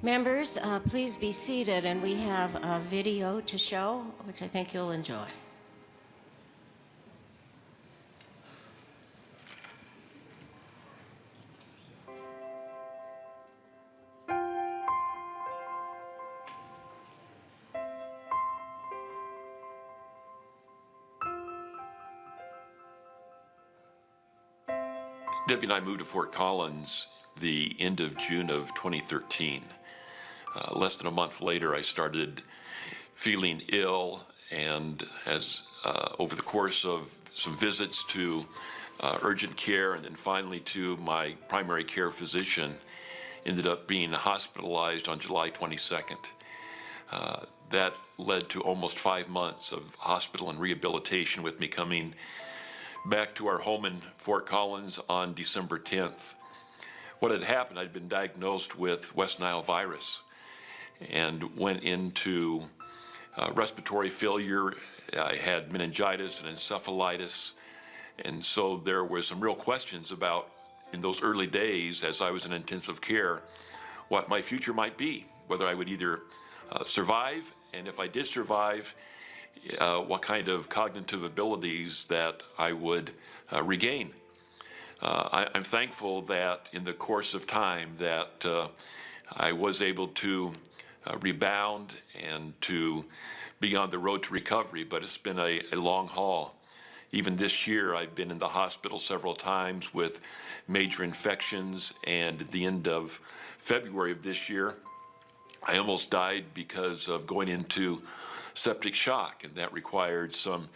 Members, please be seated, and we have a video to show, which I think you'll enjoy. Debbie and I moved to Fort Collins the end of June of 2013. Less than a month later, I started feeling ill, and as over the course of some visits to urgent care and then finally to my primary care physician, ended up being hospitalized on July 22nd. That led to almost 5 months of hospital and rehabilitation, with me coming back to our home in Fort Collins on December 10th. What had happened, I'd been diagnosed with West Nile virus and went into respiratory failure. I had meningitis and encephalitis, and so there were some real questions about, in those early days as I was in intensive care, what my future might be, whether I would either survive, and if I did survive, what kind of cognitive abilities that I would regain. I'm thankful that in the course of time that I was able to rebound and to be on the road to recovery, but it's been a long haul. Even this year, I've been in the hospital several times with major infections, and at the end of February of this year, I almost died because of going into septic shock, and that required some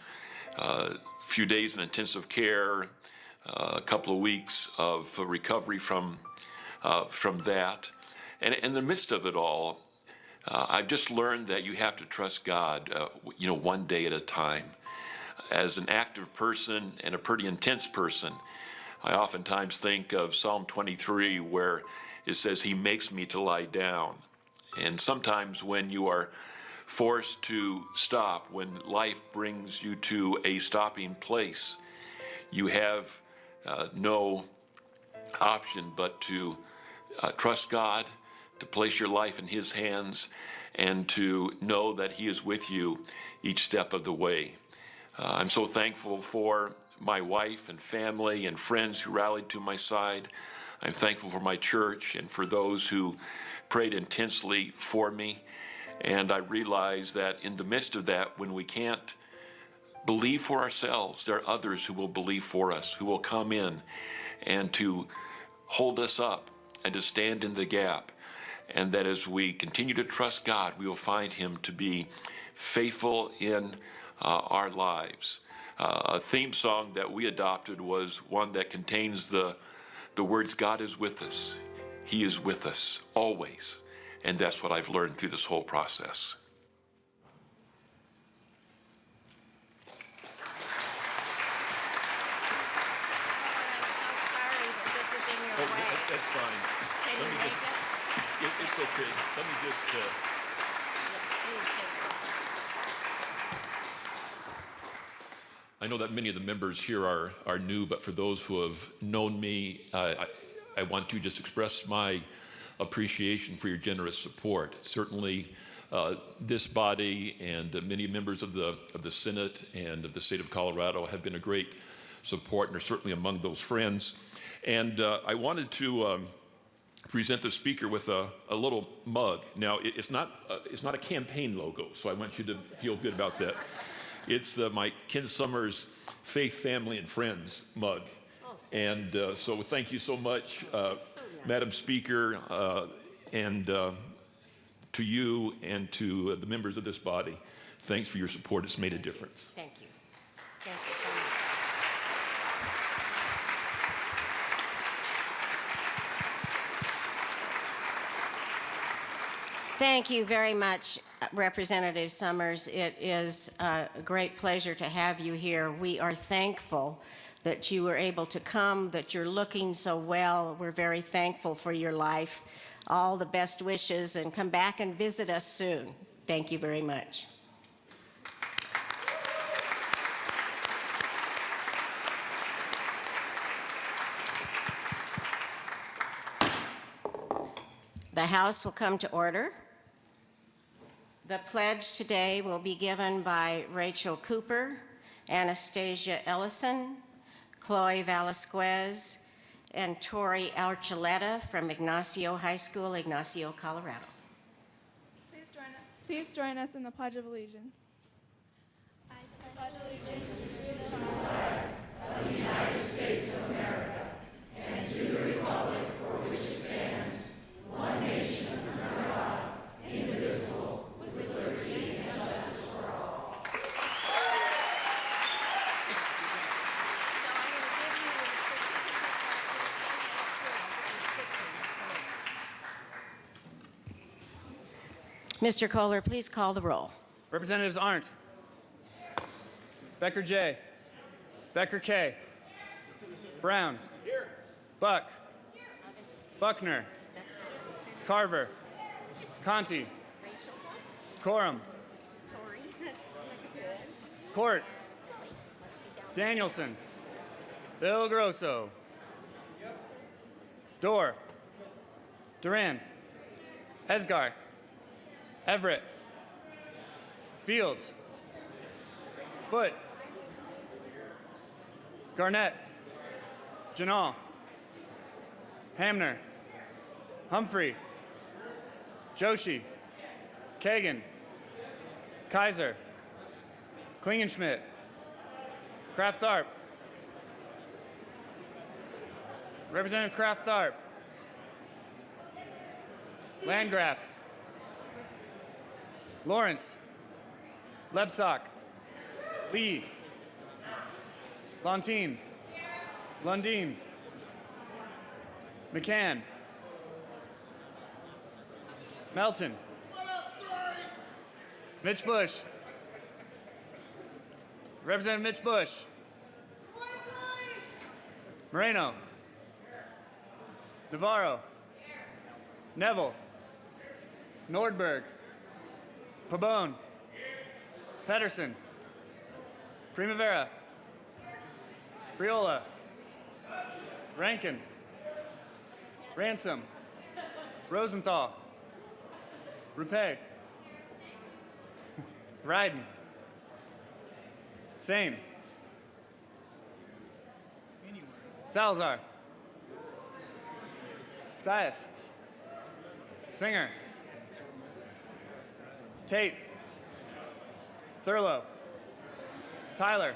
few days in intensive care, a couple of weeks of recovery from that. And in the midst of it all, I've just learned that you have to trust God, one day at a time. As an active person and a pretty intense person, I oftentimes think of Psalm 23, where it says, "He makes me to lie down." And sometimes when you are forced to stop, when life brings you to a stopping place, you have no option but to trust God, to place your life in His hands, and to know that He is with you each step of the way. I'm so thankful for my wife and family and friends who rallied to my side. I'm thankful for my church and for those who prayed intensely for me. And I realize that in the midst of that, when we can't believe for ourselves, there are others who will believe for us, who will come in and to hold us up and to stand in the gap. And that as we continue to trust God, we will find Him to be faithful in our lives. A theme song that we adopted was one that contains the words, "God is with us. He is with us always." And that's what I've learned through this whole process. That's fine. Can Let you me make just, it? it's okay. Let me just, Please say something. I know that many of the members here are new, but for those who have known me, I want to just express my appreciation for your generous support. Certainly, this body and many members of the Senate and of the state of Colorado have been a great support, and are certainly among those friends. And I wanted to present the speaker with a little mug. Now, it's not a campaign logo, so I want you to feel good about that. It's my Ken Summers Faith, Family, and Friends mug. And so thank you so much, Madam Speaker, and to you and to the members of this body. Thanks for your support. It's made a difference. Thank you. Thank you so much. Thank you very much, Representative Summers. It is a great pleasure to have you here. We are thankful that you were able to come, that you're looking so well. We're very thankful for your life. All the best wishes, and come back and visit us soon. Thank you very much. The House will come to order. The pledge today will be given by Rachel Cooper, Anastasia Ellison, Chloe Velasquez, and Tori Archuleta from Ignacio High School, Ignacio, Colorado. Please join us in the Pledge of Allegiance. I pledge allegiance to the flag of the United States of America and to the republic for which it stands, one nation under God, indivisible, with liberty and justice for all. Mr. Kohler, please call the roll. Representatives Arndt. Becker J. Becker K. Brown. Here. Buck. Here. Buckner. Carver. Conti. Corum. Court. Danielson. Bill Grosso. Dorr. Duran. Esgar. Everett. Fields. Foote. Garnett. Janal. Hamner. Humphrey. Joshi. Kagan. Kaiser. Klingenschmidt. Kraft Tharp. Representative Kraft Tharp. Landgraf. Lawrence. Lebsock. Lee. Lontine. Lundeen. McCann. Melton. Mitch Bush. Representative Mitch Bush. Moreno. Navarro. Neville. Nordberg. Pabon. Pedersen. Primavera. Briola. Rankin. Ransom. Rosenthal. Rupe. Ryden. Sane. Salazar. Sias. Singer. Tate. Thurlow. Tyler.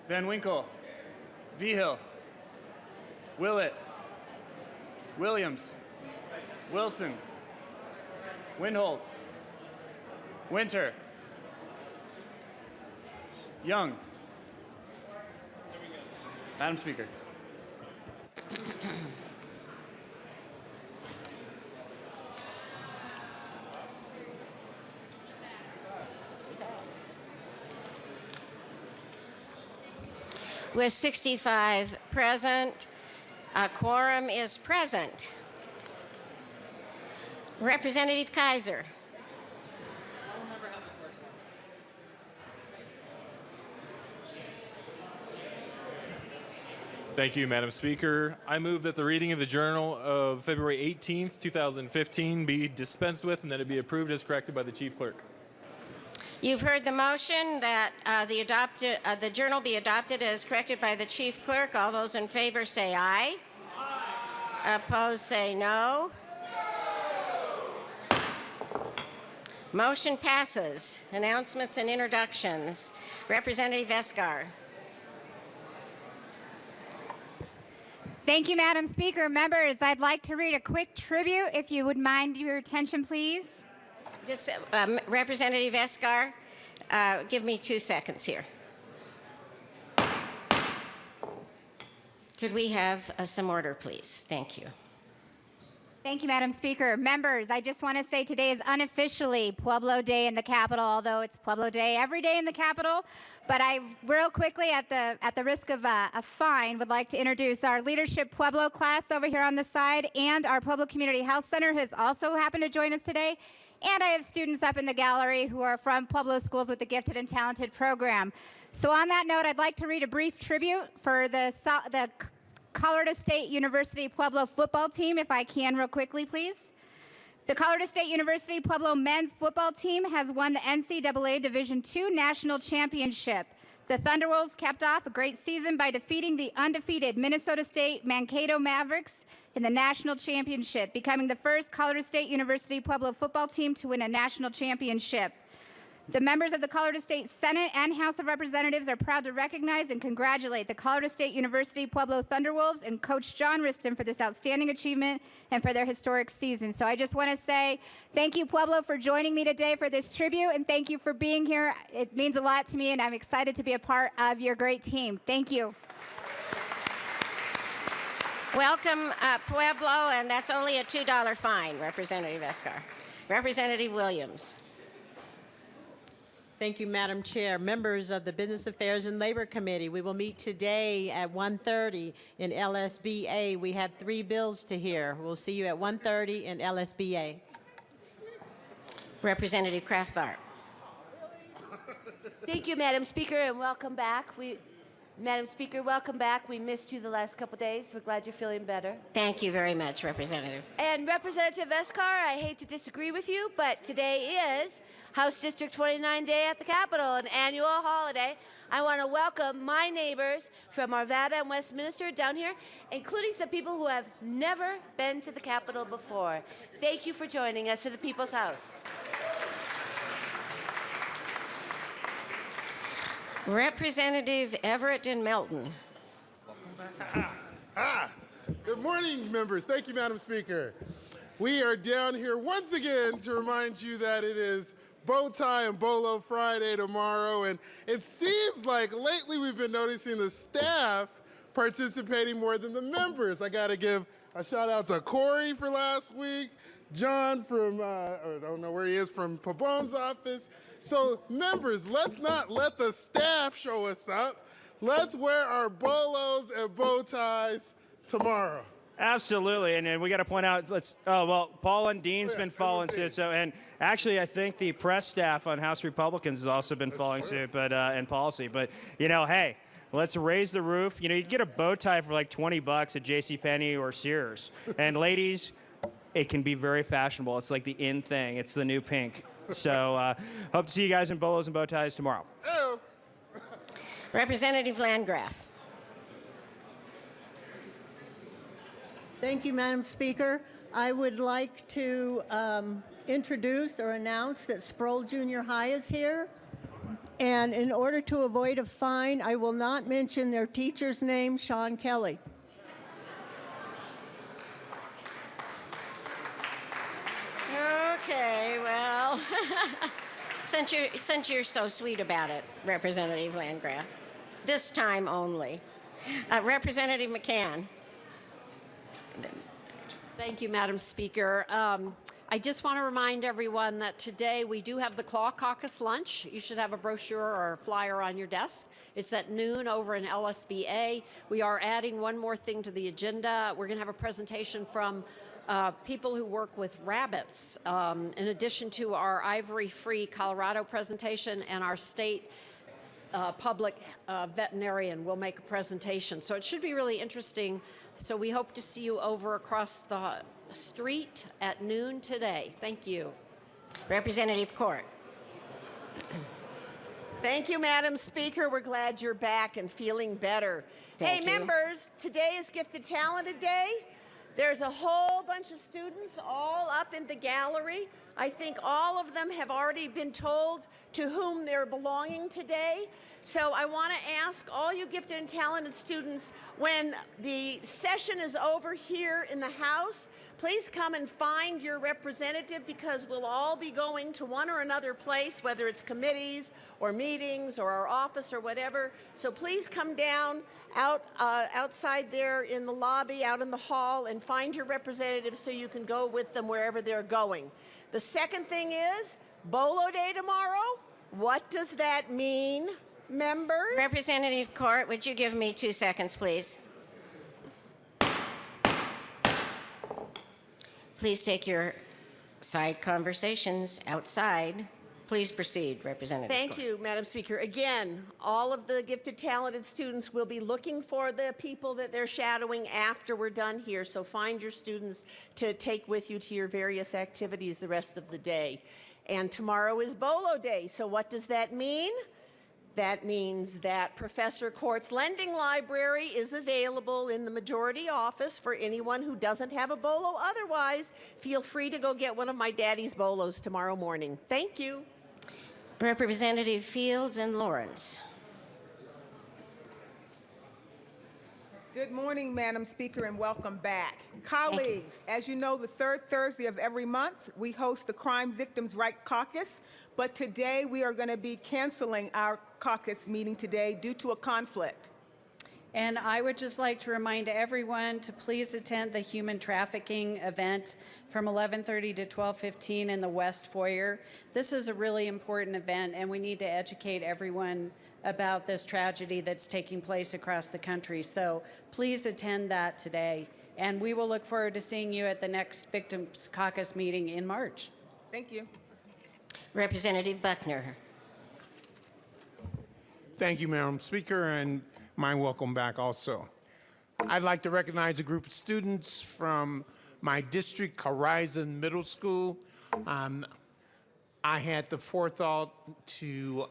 Van Winkle. Vigil. Willett. Williams. Wilson. Windholz. Winter. Young. Madam Speaker. With 65 present, a quorum is present. Representative Kaiser. Thank you, Madam Speaker. I move that the reading of the Journal of February 18th, 2015 be dispensed with and that it be approved as corrected by the Chief Clerk. You've heard the motion that the journal be adopted as corrected by the Chief Clerk. All those in favor say aye. Aye. Opposed say no. No. Motion passes. Announcements and introductions. Representative Esgar. Thank you, Madam Speaker. Members, I'd like to read a quick tribute, if you would mind your attention, please. Just Representative Esgar, give me 2 seconds here. Could we have some order, please? Thank you. Thank you, Madam Speaker. Members, I just want to say today is unofficially Pueblo Day in the Capitol, although it's Pueblo Day every day in the Capitol. But I, real quickly, at the risk of a fine, would like to introduce our Leadership Pueblo class over here on the side, and our Pueblo Community Health Center has also happened to join us today. And I have students up in the gallery who are from Pueblo Schools with the Gifted and Talented program. So on that note, I'd like to read a brief tribute for the Colorado State University Pueblo football team, if I can real quickly, please. The Colorado State University Pueblo men's football team has won the NCAA Division II National Championship. The Thunderwolves capped off a great season by defeating the undefeated Minnesota State Mankato Mavericks in the national championship, becoming the first Colorado State University Pueblo football team to win a national championship. The members of the Colorado State Senate and House of Representatives are proud to recognize and congratulate the Colorado State University Pueblo Thunderwolves and Coach John Riston for this outstanding achievement and for their historic season. So I just want to say thank you, Pueblo, for joining me today for this tribute, and thank you for being here. It means a lot to me, and I'm excited to be a part of your great team. Thank you. Welcome, Pueblo, and that's only a $2 fine, Representative Escar. Representative Williams. Thank you, Madam Chair. Members of the Business Affairs and Labor Committee, we will meet today at 1:30 in LSBA. We have 3 bills to hear. We'll see you at 1:30 in LSBA. Representative Kraft-Tharp. Thank you, Madam Speaker, and welcome back. Madam Speaker, welcome back. We missed you the last couple days. We're glad you're feeling better. Thank you very much, Representative. And Representative Escar, I hate to disagree with you, but today is House District 29 Day at the Capitol, an annual holiday. I want to welcome my neighbors from Arvada and Westminster down here, including some people who have never been to the Capitol before. Thank you for joining us to the People's House. Representative Everett and Melton. Good morning, members. Thank you, Madam Speaker. We are down here once again to remind you that it is Bow Tie and Bolo Friday tomorrow, and it seems like lately we've been noticing the staff participating more than the members. I got to give a shout out to Corey for last week, John from, I don't know where he is, from Pabon's office. So members, let's not let the staff show us up. Let's wear our bolos and bow ties tomorrow. Absolutely, and we got to point out. Paul and Dean's been following suit. So, and actually, I think the press staff on House Republicans has also been following suit, but in policy. But hey, let's raise the roof. You can get a bow tie for like $20 at JCPenney or Sears. And ladies, it can be very fashionable. It's like the in thing. It's the new pink. So, hope to see you guys in bolos and bow ties tomorrow. Oh. Representative Landgraf. Thank you, Madam Speaker. I would like to introduce or announce that Sproul Junior High is here. And in order to avoid a fine, I will not mention their teacher's name, Sean Kelly. Okay, well, since you're so sweet about it, Representative Landgraf, this time only. Representative McCann. Thank you, Madam Speaker. I just want to remind everyone that today we do have the Claw Caucus lunch. You should have a brochure or a flyer on your desk. It's at noon over in LSBA. We are adding one more thing to the agenda. We're going to have a presentation from people who work with rabbits, in addition to our ivory-free Colorado presentation, and our state public veterinarian will make a presentation. So it should be really interesting. So we hope to see you over across the street at noon today. Thank you. Representative Court. Thank you, Madam Speaker. We're glad you're back and feeling better. Thank you. Members, today is Gifted Talented Day. There's a whole bunch of students all up in the gallery. I think all of them have already been told to whom they're belonging today. So I want to ask all you gifted and talented students, when the session is over here in the House, please come and find your representative, because we'll all be going to one or another place, whether it's or meetings or our office or whatever. So please come down outside there in the lobby, out in the hall, and find your representative so you can go with them wherever they're going. The second thing is Bolo Day tomorrow. What does that mean, members? Representative Court, would you give me 2 seconds, please? Please take your side conversations outside. Please proceed, Representative. Thank you, Madam Speaker. Again, all of the gifted, talented students will be looking for the people that they're shadowing after we're done here. So find your students to take with you to your various activities the rest of the day. And tomorrow is Bolo Day. So what does that mean? That means that Professor Court's lending library is available in the majority office for anyone who doesn't have a bolo. Otherwise, feel free to go get one of my daddy's bolos tomorrow morning. Thank you. Representative Fields and Lawrence. Good morning, Madam Speaker, and welcome back. Colleagues, as you know, the third Thursday of every month, we host the Crime Victims' Right Caucus, but today we are going to be canceling our caucus meeting today due to a conflict. And I would just like to remind everyone to please attend the human trafficking event from 11:30 to 12:15 in the West Foyer. This is a really important event, and we need to educate everyone about this tragedy that's taking place across the country. So please attend that today. And we will look forward to seeing you at the next Victims Caucus meeting in March. Thank you. Representative Buckner. Thank you, Madam Speaker, and my welcome back also. I'd like to recognize a group of students from my district, Horizon Middle School. I had the forethought to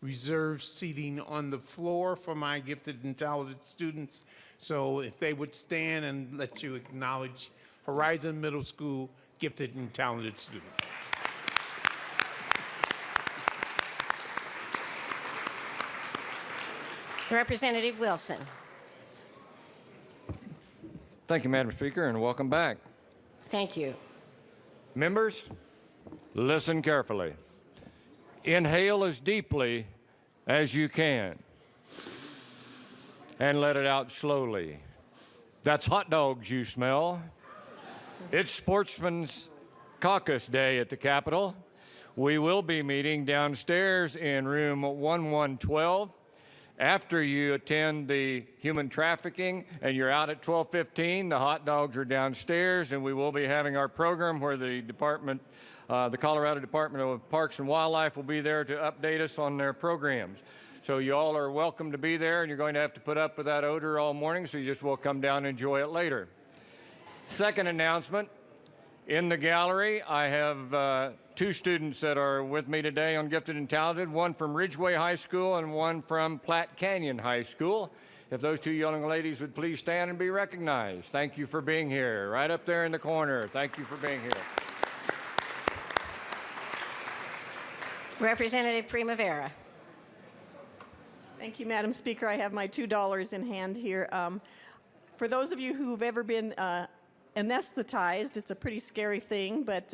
reserve seating on the floor for my gifted and talented students. So if they would stand and let you acknowledge Horizon Middle School gifted and talented students. Representative Wilson. Thank you, Madam Speaker, and welcome back. Thank you. Members, listen carefully. Inhale as deeply as you can and let it out slowly. That's hot dogs you smell. It's Sportsman's Caucus Day at the Capitol. We will be meeting downstairs in room 1112. After you attend the human trafficking and you're out at 12:15, the hot dogs are downstairs, and we will be having our program where the Colorado Department of Parks and Wildlife will be there to update us on their programs. So you all are welcome to be there, and you're going to have to put up with that odor all morning, so you just will come down and enjoy it later. Second announcement, in the gallery, I have two students that are with me today on Gifted and Talented, one from Ridgeway High School and one from Platte Canyon High School. If those two young ladies would please stand and be recognized. Thank you for being here. Right up there in the corner. Thank you for being here. Representative Primavera. Thank you, Madam Speaker. I have my $2 in hand here. For those of you who've ever been anesthetized, it's a pretty scary thing, but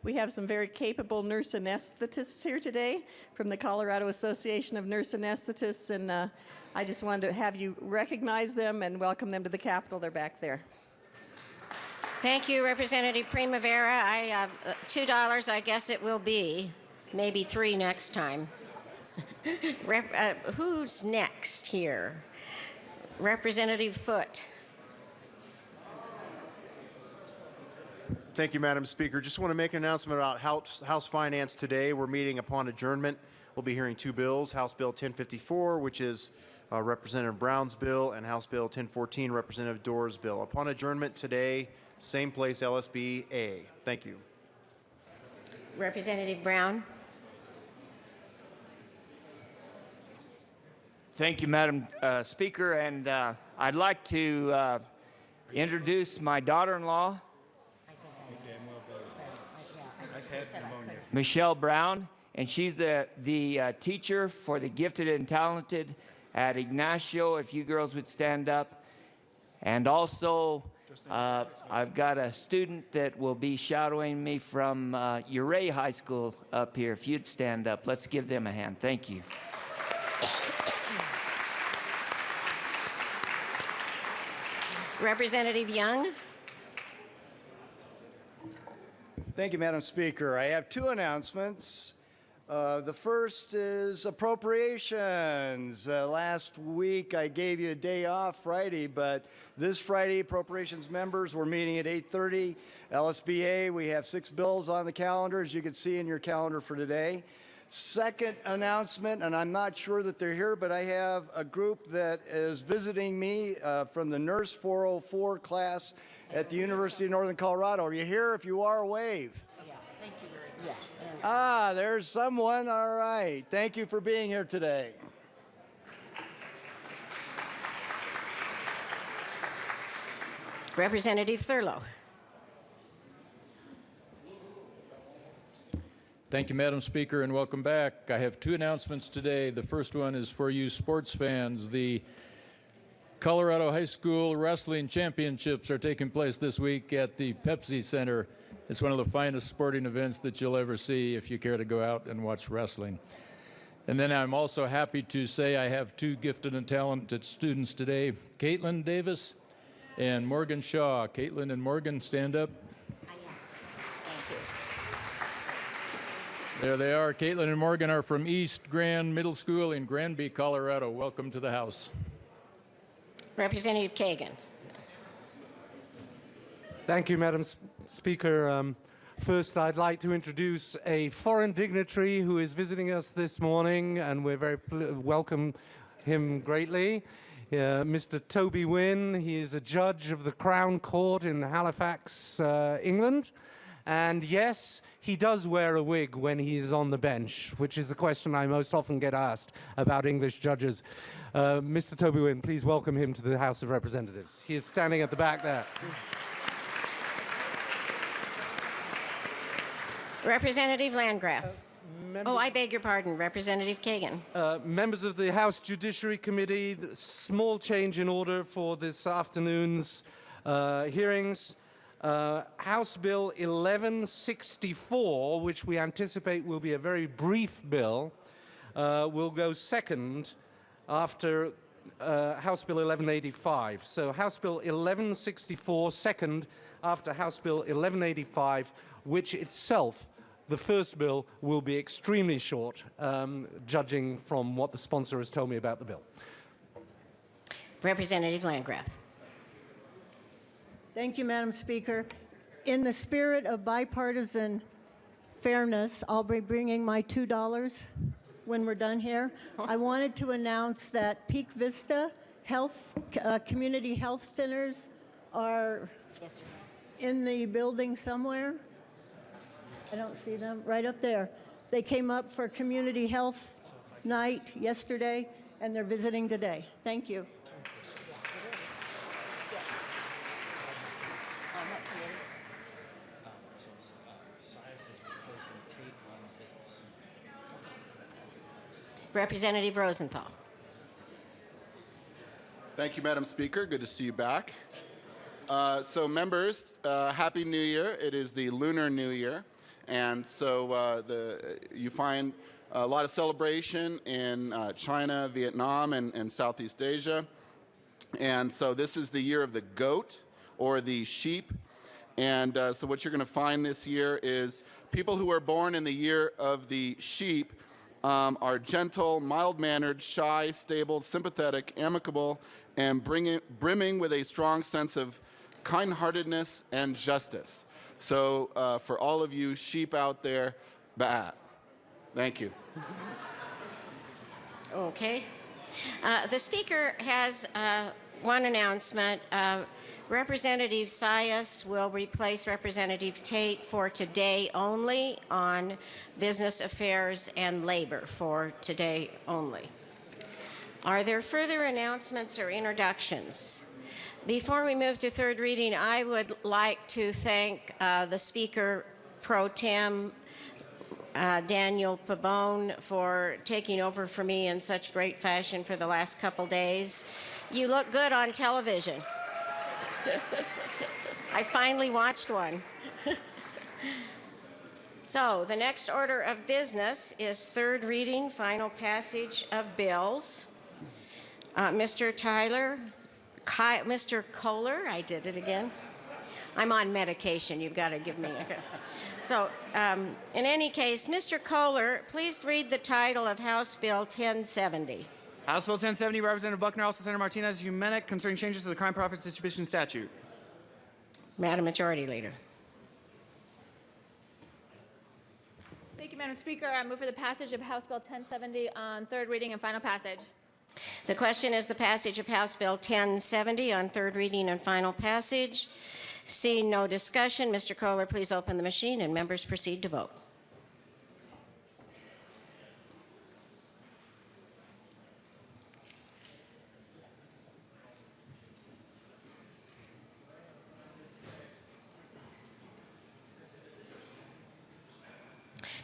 we have some very capable nurse anesthetists here today from the Colorado Association of Nurse Anesthetists, and I just wanted to have you recognize them and welcome them to the Capitol. They're back there. Thank you, Representative Primavera. $2, I guess it will be. Maybe $3 next time. Who's next here? Representative Foote. Thank you, Madam Speaker. Just want to make an announcement about House Finance today. We're meeting upon adjournment. We'll be hearing two bills, House Bill 1054, which is Representative Brown's bill, and House Bill 1014, Representative Doerr's bill. Upon adjournment today, same place, LSB A. Thank you. Representative Brown. Thank you, Madam Speaker, and I'd like to introduce my daughter-in-law, Michelle Brown, and she's the teacher for the gifted and talented at Ignacio, if you girls would stand up. And also, I've got a student that will be shadowing me from Uray High School up here. If you'd stand up, let's give them a hand. Thank you. Representative Young. Thank you, Madam Speaker. I have two announcements. The first is appropriations. Last week I gave you a day off Friday, but this Friday, appropriations members, we're meeting at 8:30. LSBA, we have 6 bills on the calendar, as you can see in your calendar for today. Second announcement, and I'm not sure that they're here, but I have a group that is visiting me from the Nurse 404 class at the University of Northern Colorado. Are you here? If you are, wave. Yeah, thank you very much. Ah, there's someone. All right. Thank you for being here today. Representative Thurlow. Thank you, Madam Speaker, and welcome back. I have 2 announcements today. The first one is for you sports fans. The Colorado High School Wrestling Championships are taking place this week at the Pepsi Center. It's one of the finest sporting events that you'll ever see if you care to go out and watch wrestling. And then I'm also happy to say I have 2 gifted and talented students today, Caitlin Davis and Morgan Shaw. Caitlin and Morgan, stand up. There they are. Caitlin and Morgan are from East Grand Middle School in Granby, Colorado. Welcome to the House. Representative Kagan. Thank you, Madam Speaker. First, I'd like to introduce a foreign dignitary who is visiting us this morning, and we're very welcome him greatly. Mr. Toby Wynn. He is a judge of the Crown Court in Halifax, England. And yes, he does wear a wig when he is on the bench, which is the question I most often get asked about English judges. Mr. Toby Wynn, please welcome him to the House of Representatives. He is standing at the back there. Representative Landgraf. Oh, I beg your pardon, Representative Kagan. Members of the House Judiciary Committee, small change in order for this afternoon's hearings. House Bill 1164, which we anticipate will be a very brief bill, will go second after House Bill 1185. So House Bill 1164 second after House Bill 1185, which itself, the first bill, will be extremely short, judging from what the sponsor has told me about the bill. Representative Landgraf. Thank you, Madam Speaker. In the spirit of bipartisan fairness, I'll be bringing my $2 when we're done here. I wanted to announce that Peak Vista Health, community health centers are in the building somewhere. I don't see them. Right up there. They came up for community health night yesterday, and they're visiting today. Thank you. Representative Rosenthal. Thank you, Madam Speaker. Good to see you back. So members, Happy New Year. It is the Lunar New Year. And so you find a lot of celebration in China, Vietnam, and Southeast Asia. And so this is the year of the goat, or the sheep. And so what you're going to find this year is people who are born in the year of the sheep are gentle, mild-mannered, shy, stable, sympathetic, amicable, and brimming with a strong sense of kind-heartedness and justice. So for all of you sheep out there, bah. Thank you. Okay. The Speaker has one announcement. Representative Sias will replace Representative Tate for today only on Business Affairs and Labor for today only. Are there further announcements or introductions? Before we move to third reading, I would like to thank the Speaker Pro Tem, Daniel Pabon, for taking over for me in such great fashion for the last couple days. You look good on television. I finally watched one. So the next order of business is third reading, final passage of bills. Mr. Kohler, I did it again. I'm on medication. You've got to give me So, in any case, Mr. Kohler, please read the title of House Bill 1070. House Bill 1070, Representative Buckner, also Senator Martinez, Humenic, concerning changes to the crime profits distribution statute. Madam Majority Leader. Thank you, Madam Speaker. I move for the passage of House Bill 1070 on third reading and final passage. The question is the passage of House Bill 1070 on third reading and final passage. Seeing no discussion, Mr. Kohler, please open the machine and members proceed to vote.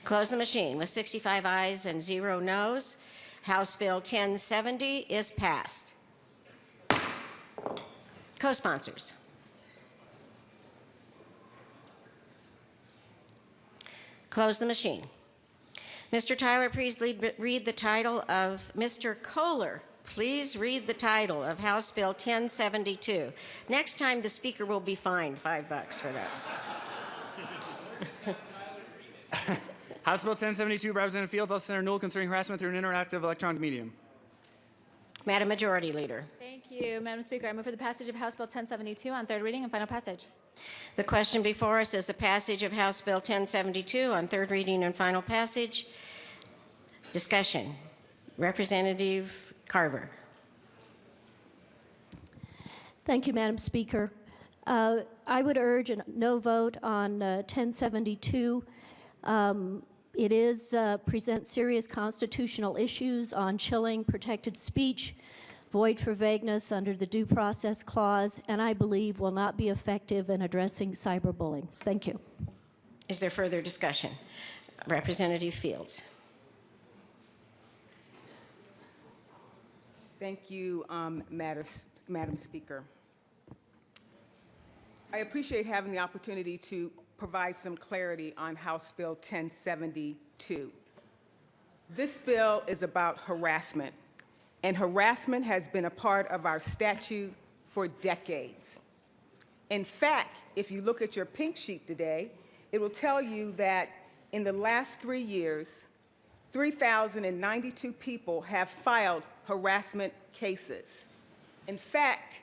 Close the machine. With 65 ayes and 0 noes, House Bill 1070 is passed. Co-sponsors. Close the machine. Mr. Tyler, please read the title of Mr. Kohler. Please read the title of House Bill 1072. Next time, the speaker will be fined $5 for that. House Bill 1072, Representative Fields, also Senator Newell, concerning harassment through an interactive electronic medium. Madam Majority Leader. Thank you, Madam Speaker. I move for the passage of House Bill 1072 on third reading and final passage. The question before us is the passage of House Bill 1072 on third reading and final passage. Discussion. Representative Carver. Thank you, Madam Speaker. I would urge a no vote on 1072. It presents serious constitutional issues on chilling protected speech, void for vagueness under the Due Process Clause, and I believe will not be effective in addressing cyberbullying. Thank you. Is there further discussion? Representative Fields. Thank you, Madam Speaker. I appreciate having the opportunity to provide some clarity on House Bill 1072. This bill is about harassment, and harassment has been a part of our statute for decades. In fact, if you look at your pink sheet today, it will tell you that in the last 3 years, 3,092 people have filed harassment cases. In fact,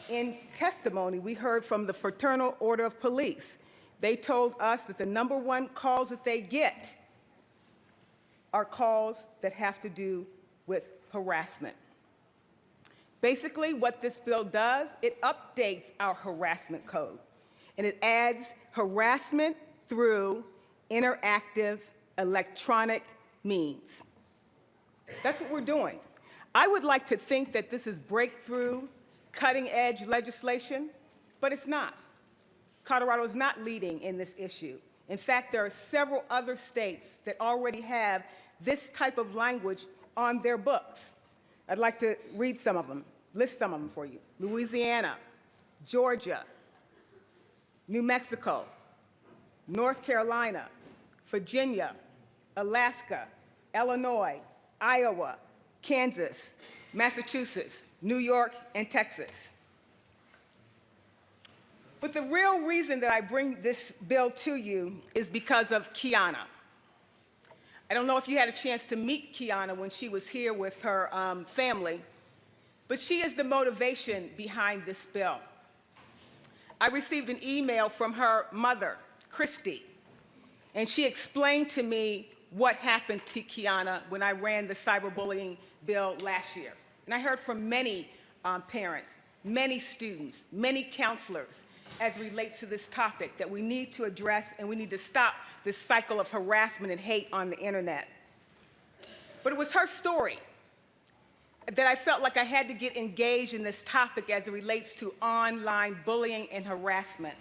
in testimony, we heard from the Fraternal Order of Police. They told us that the #1 calls that they get are calls that have to do with harassment. Basically, what this bill does, it updates our harassment code, and it adds harassment through interactive electronic means. That's what we're doing. I would like to think that this is breakthrough, cutting-edge legislation, but it's not. Colorado is not leading in this issue. In fact, there are several other states that already have this type of language on their books. I'd like to read some of them, list some of them for you. Louisiana, Georgia, New Mexico, North Carolina, Virginia, Alaska, Illinois, Iowa, Kansas, Massachusetts, New York, and Texas. But the real reason that I bring this bill to you is because of Kiana. I don't know if you had a chance to meet Kiana when she was here with her family, but she is the motivation behind this bill. I received an email from her mother, Christy, and she explained to me what happened to Kiana when I ran the cyberbullying bill last year. And I heard from many parents, many students, many counselors as it relates to this topic that we need to address, and we need to stop this cycle of harassment and hate on the internet. But it was her story that I felt like I had to get engaged in this topic as it relates to online bullying and harassment.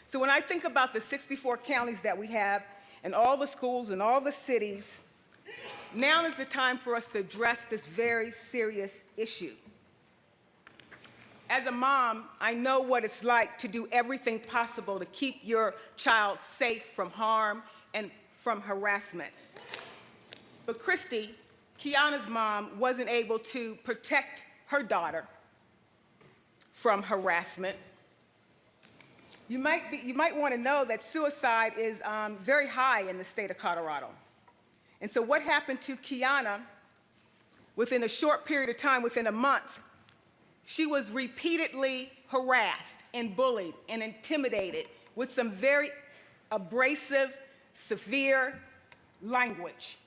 So when I think about the 64 counties that we have and all the schools and all the cities, now is the time for us to address this very serious issue. As a mom, I know what it's like to do everything possible to keep your child safe from harm and from harassment. But Christy, Kiana's mom, wasn't able to protect her daughter from harassment. You might want to know that suicide is very high in the state of Colorado. And so what happened to Kiana within a short period of time, within a month, she was repeatedly harassed and bullied and intimidated with some very abrasive, severe language.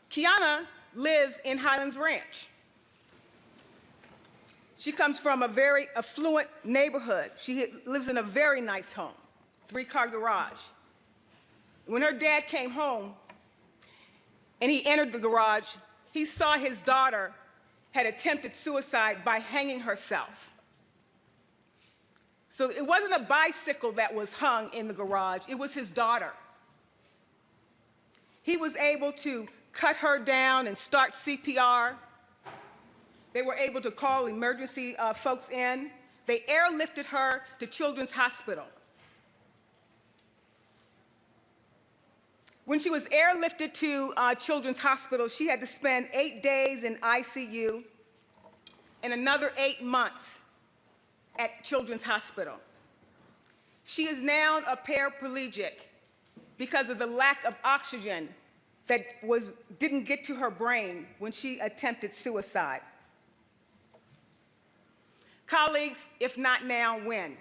Kiana lives in Highlands Ranch. She comes from a very affluent neighborhood. She lives in a very nice home, 3-car garage. When her dad came home and he entered the garage, he saw his daughter had attempted suicide by hanging herself. So it wasn't a bicycle that was hung in the garage, it was his daughter. He was able to cut her down and start CPR. They were able to call emergency folks in. They airlifted her to Children's Hospital. When she was airlifted to Children's Hospital, she had to spend 8 days in ICU and another 8 months at Children's Hospital. She is now a paraplegic because of the lack of oxygen that didn't get to her brain when she attempted suicide. Colleagues, if not now, when?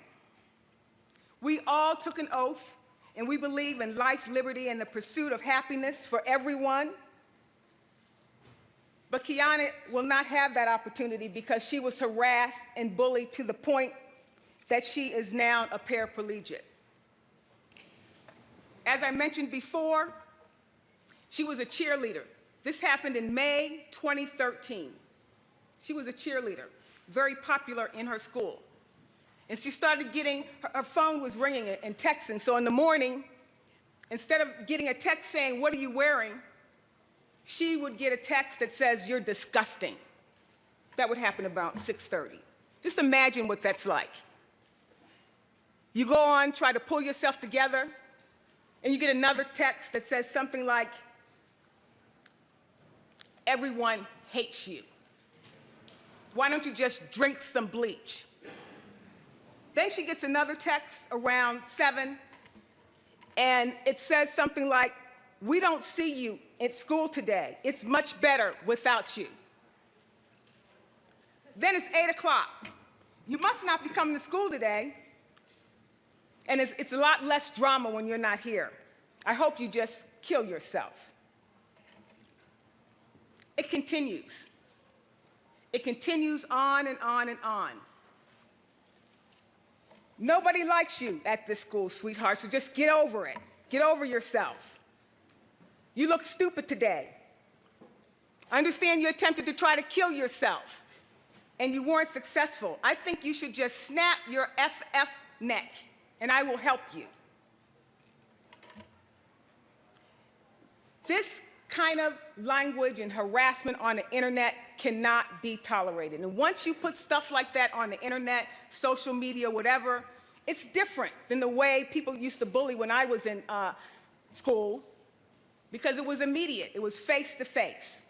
We all took an oath, and we believe in life, liberty, and the pursuit of happiness for everyone. But Kiana will not have that opportunity because she was harassed and bullied to the point that she is now a paraplegic. As I mentioned before, she was a cheerleader. This happened in May 2013. She was a cheerleader, very popular in her school. And she started getting, her phone was ringing and texting. So in the morning, instead of getting a text saying, "What are you wearing?" she would get a text that says, "You're disgusting." That would happen about 6:30. Just imagine what that's like. You go on, try to pull yourself together, and you get another text that says something like, "Everyone hates you. Why don't you just drink some bleach?" Then she gets another text around 7, and it says something like, "We don't see you at school today. It's much better without you." Then it's 8 o'clock. "You must not be coming to school today, and it's a lot less drama when you're not here. I hope you just kill yourself." It continues. It continues on and on and on. "Nobody likes you at this school, sweetheart, so just get over it. Get over yourself. You look stupid today. I understand you attempted to try to kill yourself, and you weren't successful. I think you should just snap your FF neck, and I will help you." This kind of language and harassment on the internet cannot be tolerated. And once you put stuff like that on the internet, social media, whatever, it's different than the way people used to bully when I was in school, because it was immediate. It was face to face.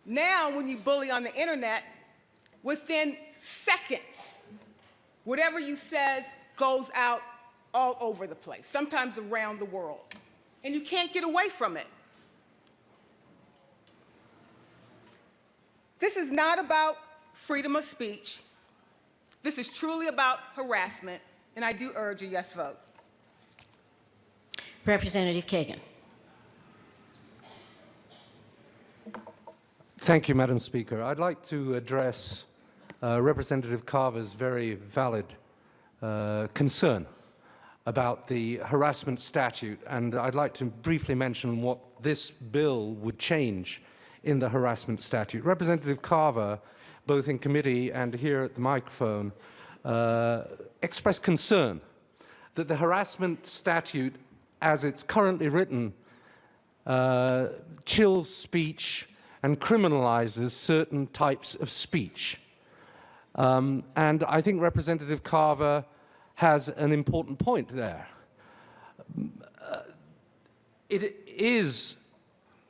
Now, when you bully on the internet, within seconds, whatever you says goes out all over the place, sometimes around the world. And you can't get away from it. This is not about freedom of speech. This is truly about harassment, and I do urge a yes vote. Representative Kagan. Thank you, Madam Speaker. I'd like to address Representative Carver's very valid concern about the harassment statute, and I'd like to briefly mention what this bill would change in the harassment statute. Representative Carver, both in committee and here at the microphone, expressed concern that the harassment statute, as it's currently written, chills speech and criminalizes certain types of speech. And I think Representative Carver has an important point there. It is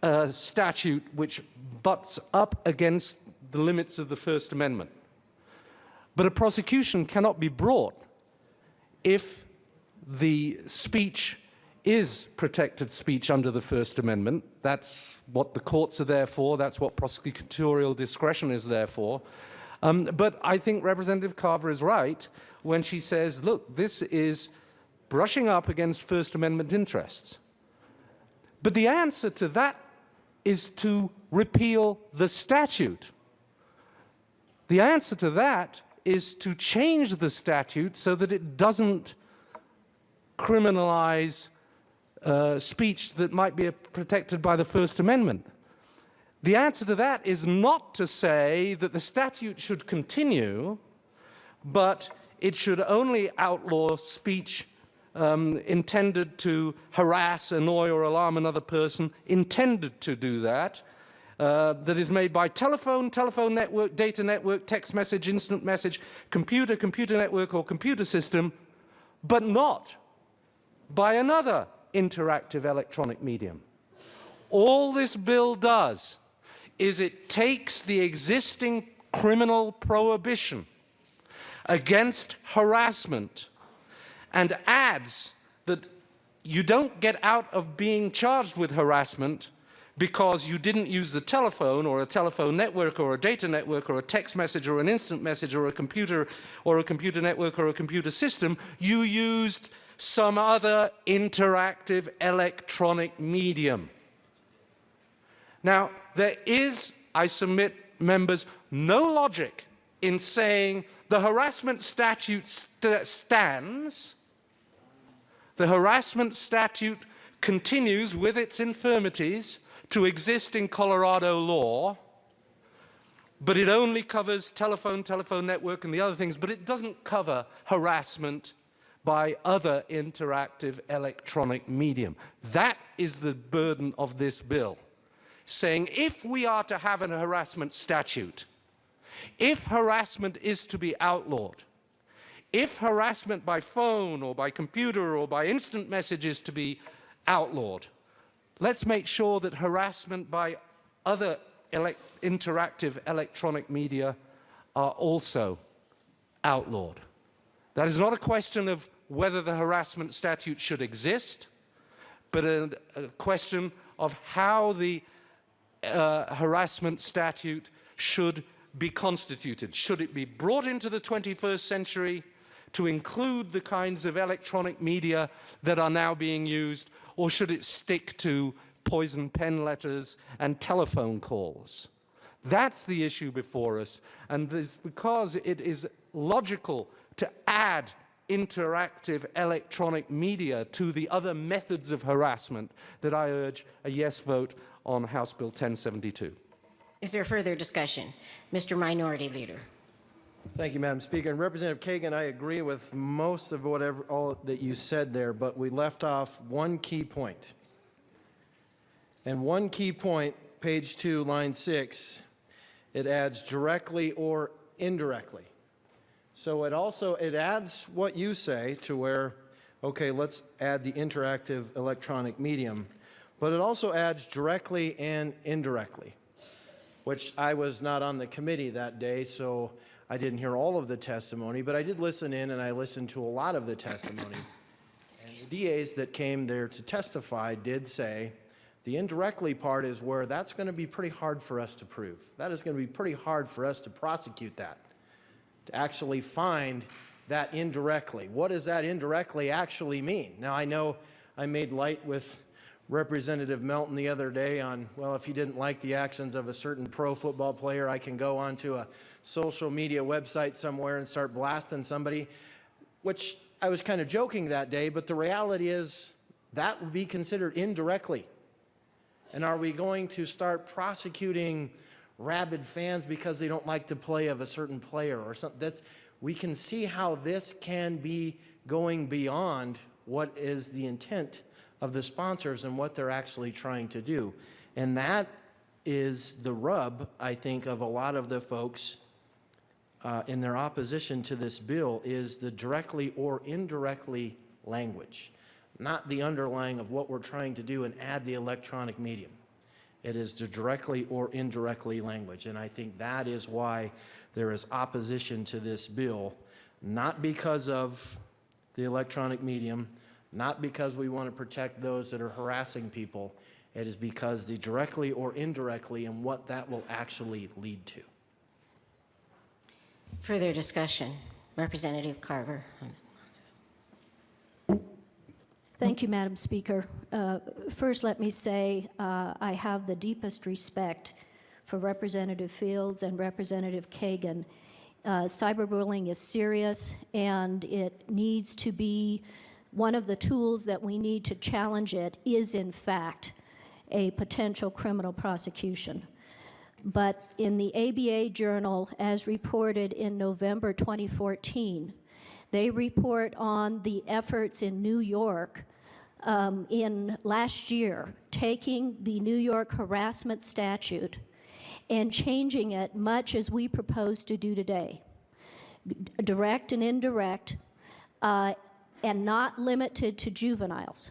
a statute which butts up against the limits of the First Amendment. But a prosecution cannot be brought if the speech is protected speech under the First Amendment. That's what the courts are there for. That's what prosecutorial discretion is there for. But I think Representative Carver is right when she says, look, this is brushing up against First Amendment interests. But the answer to that is to repeal the statute. The answer to that is to change the statute so that it doesn't criminalize speech that might be protected by the First Amendment. The answer to that is not to say that the statute should continue, but it should only outlaw speech intended to harass, annoy, or alarm another person, intended to do that, that is made by telephone network, data network, text message, instant message, computer network, or computer system, but not by another interactive electronic medium. All this bill does is it takes the existing criminal prohibition against harassment and adds that you don't get out of being charged with harassment because you didn't use the telephone or a telephone network or a data network or a text message or an instant message or a computer network or a computer system. You used some other interactive electronic medium. Now, there is, I submit, members, no logic in saying the harassment statute stands, the harassment statute continues with its infirmities to exist in Colorado law, but it only covers telephone network and the other things, but it doesn't cover harassment by other interactive electronic medium. That is the burden of this bill, saying if we are to have a harassment statute, if harassment is to be outlawed, if harassment by phone or by computer or by instant message is to be outlawed, let's make sure that harassment by other interactive electronic media are also outlawed. That is not a question of whether the harassment statute should exist, but a question of how the harassment statute should be constituted. Should it be brought into the 21st century to include the kinds of electronic media that are now being used, or should it stick to poison pen letters and telephone calls? That's the issue before us, and it's because it is logical to add interactive electronic media to the other methods of harassment that I urge a yes vote on House Bill 1072. Is there further discussion? Mr. Minority Leader. Thank you, Madam Speaker. And Representative Kagan, I agree with most of all that you said there, but we left off one key point. And one key point, page 2, line 6, it adds directly or indirectly. So it adds what you say to where, okay, let's add the interactive electronic medium, but it also adds directly and indirectly, which I was not on the committee that day, so I didn't hear all of the testimony, but I did listen in and I listened to a lot of the testimony. And the DAs that came there to testify did say the indirectly part is where that's going to be pretty hard for us to prove. That is going to be pretty hard for us to prosecute that, to actually find that indirectly. What does that indirectly actually mean? Now, I know I made light with Representative Melton the other day on, well, if he didn't like the actions of a certain pro football player, I can go onto a social media website somewhere and start blasting somebody, which I was kind of joking that day, but the reality is that would be considered indirectly. And are we going to start prosecuting rabid fans because they don't like the play of a certain player or something? We can see how this can be going beyond what is the intent of the sponsors and what they're actually trying to do. And that is the rub, I think, of a lot of the folks in their opposition to this bill, is the directly or indirectly language, not the underlying of what we're trying to do and add the electronic medium. It is the directly or indirectly language, and I think that is why there is opposition to this bill, not because of the electronic medium, not because we want to protect those that are harassing people. It is because directly or indirectly and what that will actually lead to. Further discussion. Representative Carver. Thank you, Madam Speaker. First, let me say I have the deepest respect for Representative Fields and Representative Kagan. Cyberbullying is serious, and it needs to be one of the tools that we need to challenge it is, in fact, a potential criminal prosecution. But in the ABA Journal, as reported in November 2014, they report on the efforts in New York in last year, taking the New York harassment statute and changing it much as we propose to do today, direct and indirect, and not limited to juveniles.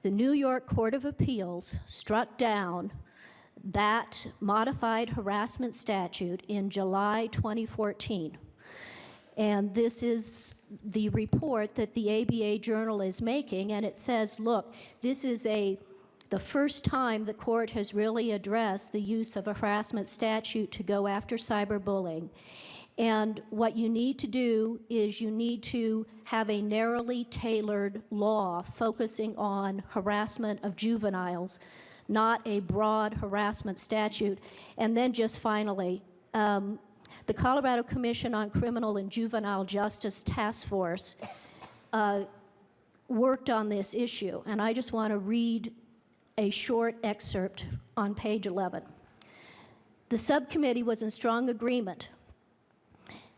The New York Court of Appeals struck down that modified harassment statute in July 2014. And this is the report that the ABA Journal is making, and it says, look, this is the first time the court has really addressed the use of a harassment statute to go after cyberbullying. And what you need to do is you need to have a narrowly tailored law focusing on harassment of juveniles, not a broad harassment statute. And then just finally, the Colorado Commission on Criminal and Juvenile Justice Task Force worked on this issue, and I just want to read a short excerpt on page 11. The subcommittee was in strong agreement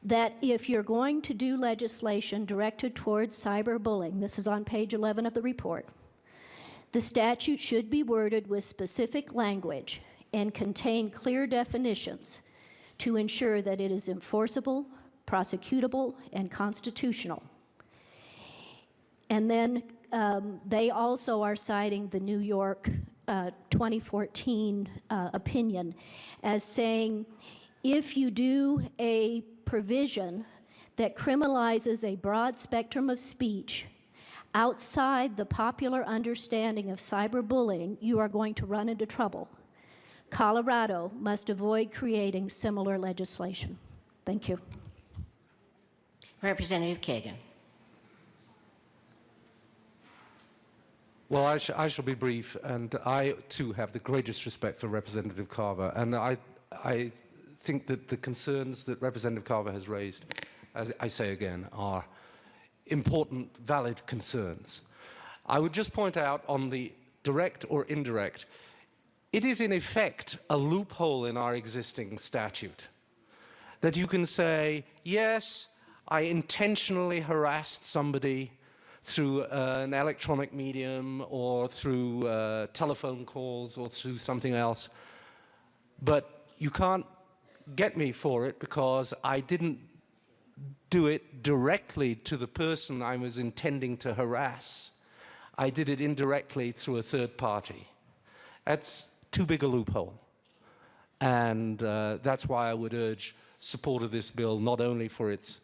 that if you're going to do legislation directed towards cyberbullying, this is on page 11 of the report, the statute should be worded with specific language and contain clear definitions to ensure that it is enforceable, prosecutable, and constitutional. And then they also are citing the New York 2014 opinion as saying, if you do a provision that criminalizes a broad spectrum of speech outside the popular understanding of cyberbullying, you are going to run into trouble. Colorado must avoid creating similar legislation. Thank you. Representative Kagan. Well, I shall be brief, and I too have the greatest respect for Representative Carver, and I think that the concerns that Representative Carver has raised, as I say again, are important, valid concerns. I would just point out on the direct or indirect, it is in effect a loophole in our existing statute that you can say, yes, I intentionally harassed somebody through an electronic medium or through telephone calls or through something else, but you can't get me for it because I didn't do it directly to the person I was intending to harass. I did it indirectly through a third party. That's too big a loophole. And that's why I would urge support of this bill, not only for its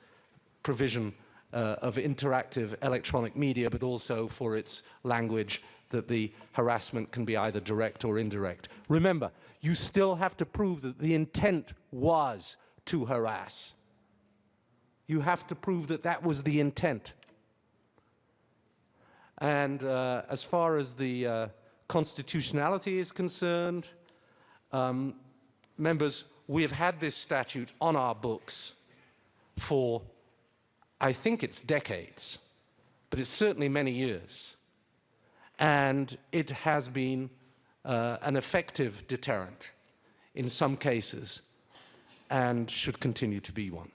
provision of interactive electronic media, but also for its language that the harassment can be either direct or indirect. Remember, you still have to prove that the intent was to harass. You have to prove that that was the intent. And as far as the constitutionality is concerned, members, we have had this statute on our books for, I think it's decades, but it's certainly many years. And it has been an effective deterrent in some cases and should continue to be one.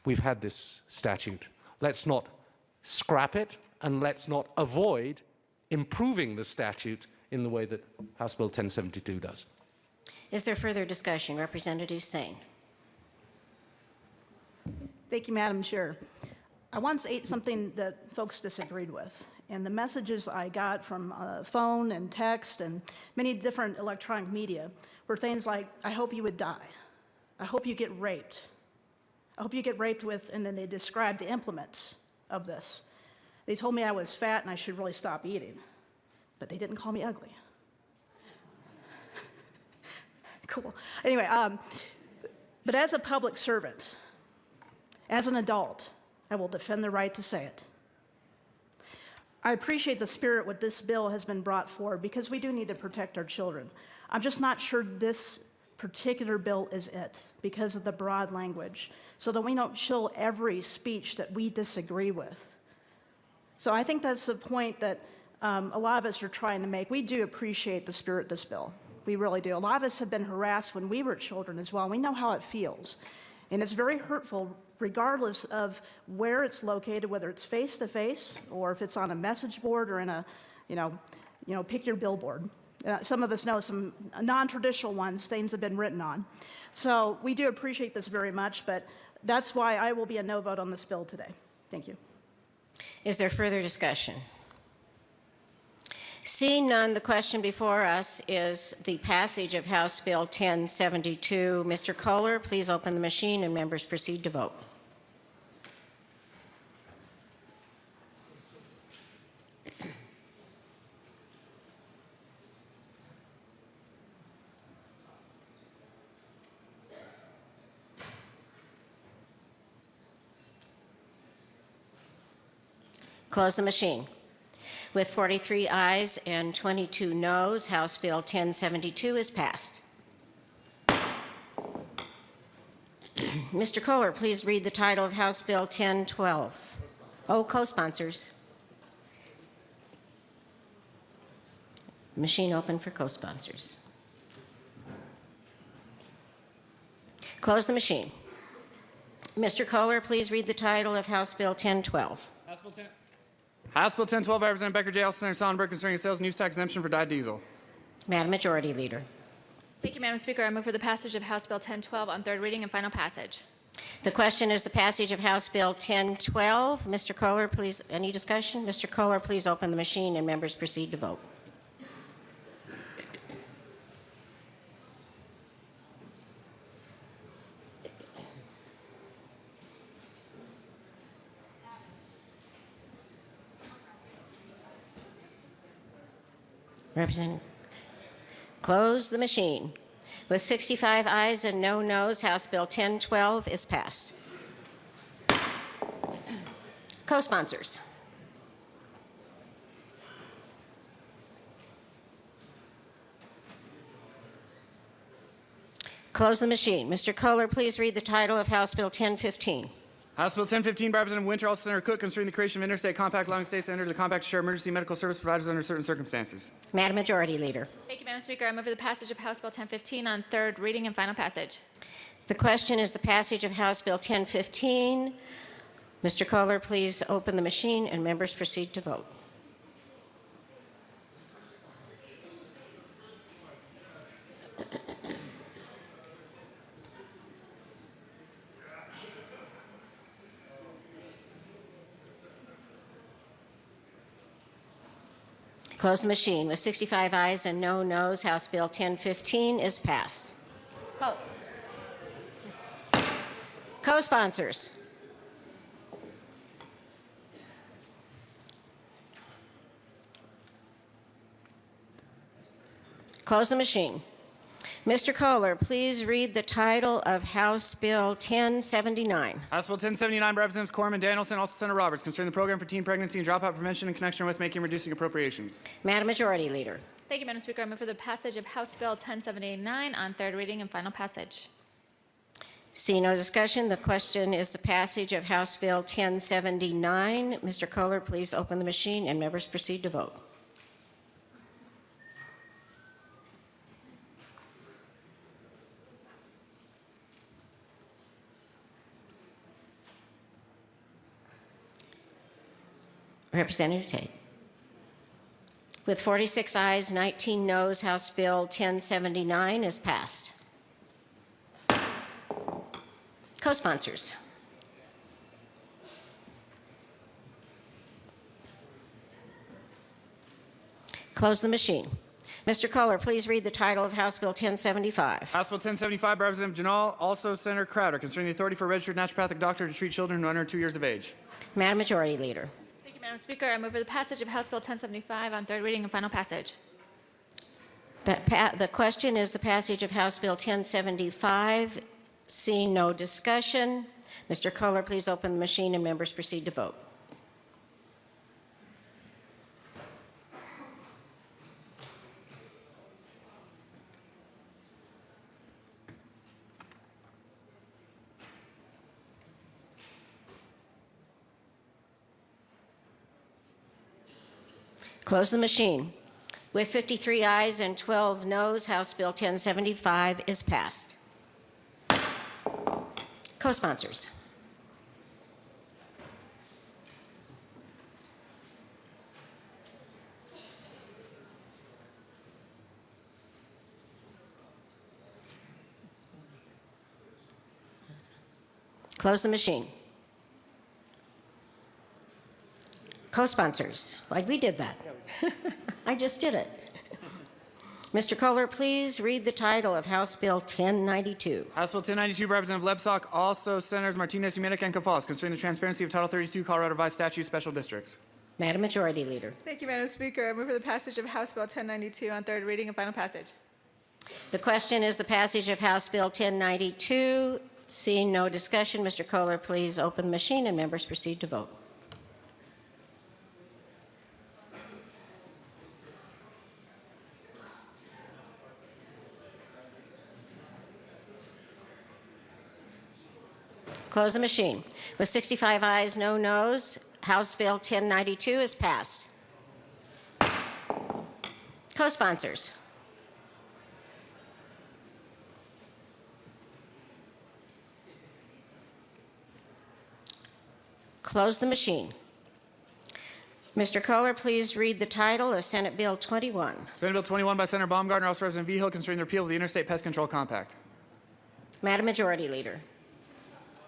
We've had this statute. Let's not scrap it, and let's not avoid improving the statute in the way that House Bill 1072 does. Is there further discussion? Representative Singh. Thank you, Madam Chair. I once ate something that folks disagreed with, and the messages I got from phone and text and many different electronic media were things like, I hope you would die. I hope you get raped. I hope you get raped with, and then they described the implements of this. They told me I was fat and I should really stop eating, but they didn't call me ugly. Cool. Anyway, but as a public servant, as an adult, I will defend the right to say it. I appreciate the spirit what this bill has been brought forward because we do need to protect our children. I'm just not sure this particular bill is it because of the broad language, so that we don't chill every speech that we disagree with. So I think that's the point that a lot of us are trying to make. We do appreciate the spirit of this bill. We really do. A lot of us have been harassed when we were children as well. We know how it feels. And it's very hurtful regardless of where it's located, whether it's face-to-face or if it's on a message board or in a, pick your billboard. Some of us know some non-traditional ones, things have been written on. So we do appreciate this very much, but that's why I will be a no vote on this bill today. Thank you. Is there further discussion? Seeing none, the question before us is the passage of House Bill 1072. Mr. Kohler, please open the machine and members proceed to vote. Close the machine. With 43 ayes and 22 noes, House Bill 1072 is passed. Mr. Kohler, please read the title of House Bill 1012. Oh, co-sponsors. Machine open for co-sponsors. Close the machine. Mr. Kohler, please read the title of House Bill 1012. House Bill 1012 by Representative Becker J. Senator Sonnenberg concerning a sales and use tax exemption for dyed diesel. Madam Majority Leader. Thank you, Madam Speaker. I move for the passage of House Bill 1012 on third reading and final passage. The question is the passage of House Bill 1012. Mr. Kohler, please, any discussion? Mr. Kohler, please open the machine and members proceed to vote. Representative, close the machine. With 65 ayes and no noes, House Bill 1012 is passed. Co-sponsors. Close the machine. Mr. Kohler, please read the title of House Bill 1015. House Bill 1015 by Representative Winter, also Senator Cook, concerning the creation of an interstate compact allowing states to enter the compact to share emergency medical service providers under certain circumstances. Madam Majority Leader. Thank you, Madam Speaker. I move for the passage of House Bill 1015 on third reading and final passage. The question is the passage of House Bill 1015. Mr. Kohler, please open the machine and members proceed to vote. Close the machine. With 65 ayes and no noes, House Bill 1015 is passed. Co-sponsors. Close the machine. Mr. Kohler, please read the title of House Bill 1079. House Bill 1079 by Representatives Corman, Danielson, also Senator Roberts, concerning the program for teen pregnancy and dropout prevention in connection with making and reducing appropriations. Madam Majority Leader. Thank you, Madam Speaker. I move for the passage of House Bill 1079 on third reading and final passage. See no discussion. The question is the passage of House Bill 1079. Mr. Kohler, please open the machine and members proceed to vote. Representative Tate. With 46 ayes, 19 noes, House Bill 1079 is passed. Co-sponsors. Close the machine. Mr. Kohler, please read the title of House Bill 1075. House Bill 1075 by Representative Janal, also Senator Crowder, concerning the authority for a registered naturopathic doctor to treat children who are under 2 years of age. Madam Majority Leader. Thank you, Madam Speaker, I move for the passage of House Bill 1075 on third reading and final passage. The question is the passage of House Bill 1075. Seeing no discussion, Mr. Kohler, please open the machine and members proceed to vote. Close the machine. With 53 ayes and 12 noes, House Bill 1075 is passed. Co-sponsors. Close the machine. Co-sponsors, like we did that. I just did it. Mr. Kohler, please read the title of House Bill 1092. House Bill 1092 by Representative Lebsack, also Senators Martinez, Humanic, and Gonzalez, concerning the transparency of Title 32 Colorado Revised Statute Special Districts. Madam Majority Leader. Thank you, Madam Speaker. I move for the passage of House Bill 1092 on third reading and final passage. The question is the passage of House Bill 1092. Seeing no discussion, Mr. Kohler, please open the machine and members proceed to vote. Close the machine. With 65 ayes, no noes, House Bill 1092 is passed. Co-sponsors. Close the machine. Mr. Kohler, please read the title of Senate Bill 21. Senate Bill 21 by Senator Baumgartner, also Representative Vigil, concerning the repeal of the Interstate Pest Control Compact. Madam Majority Leader.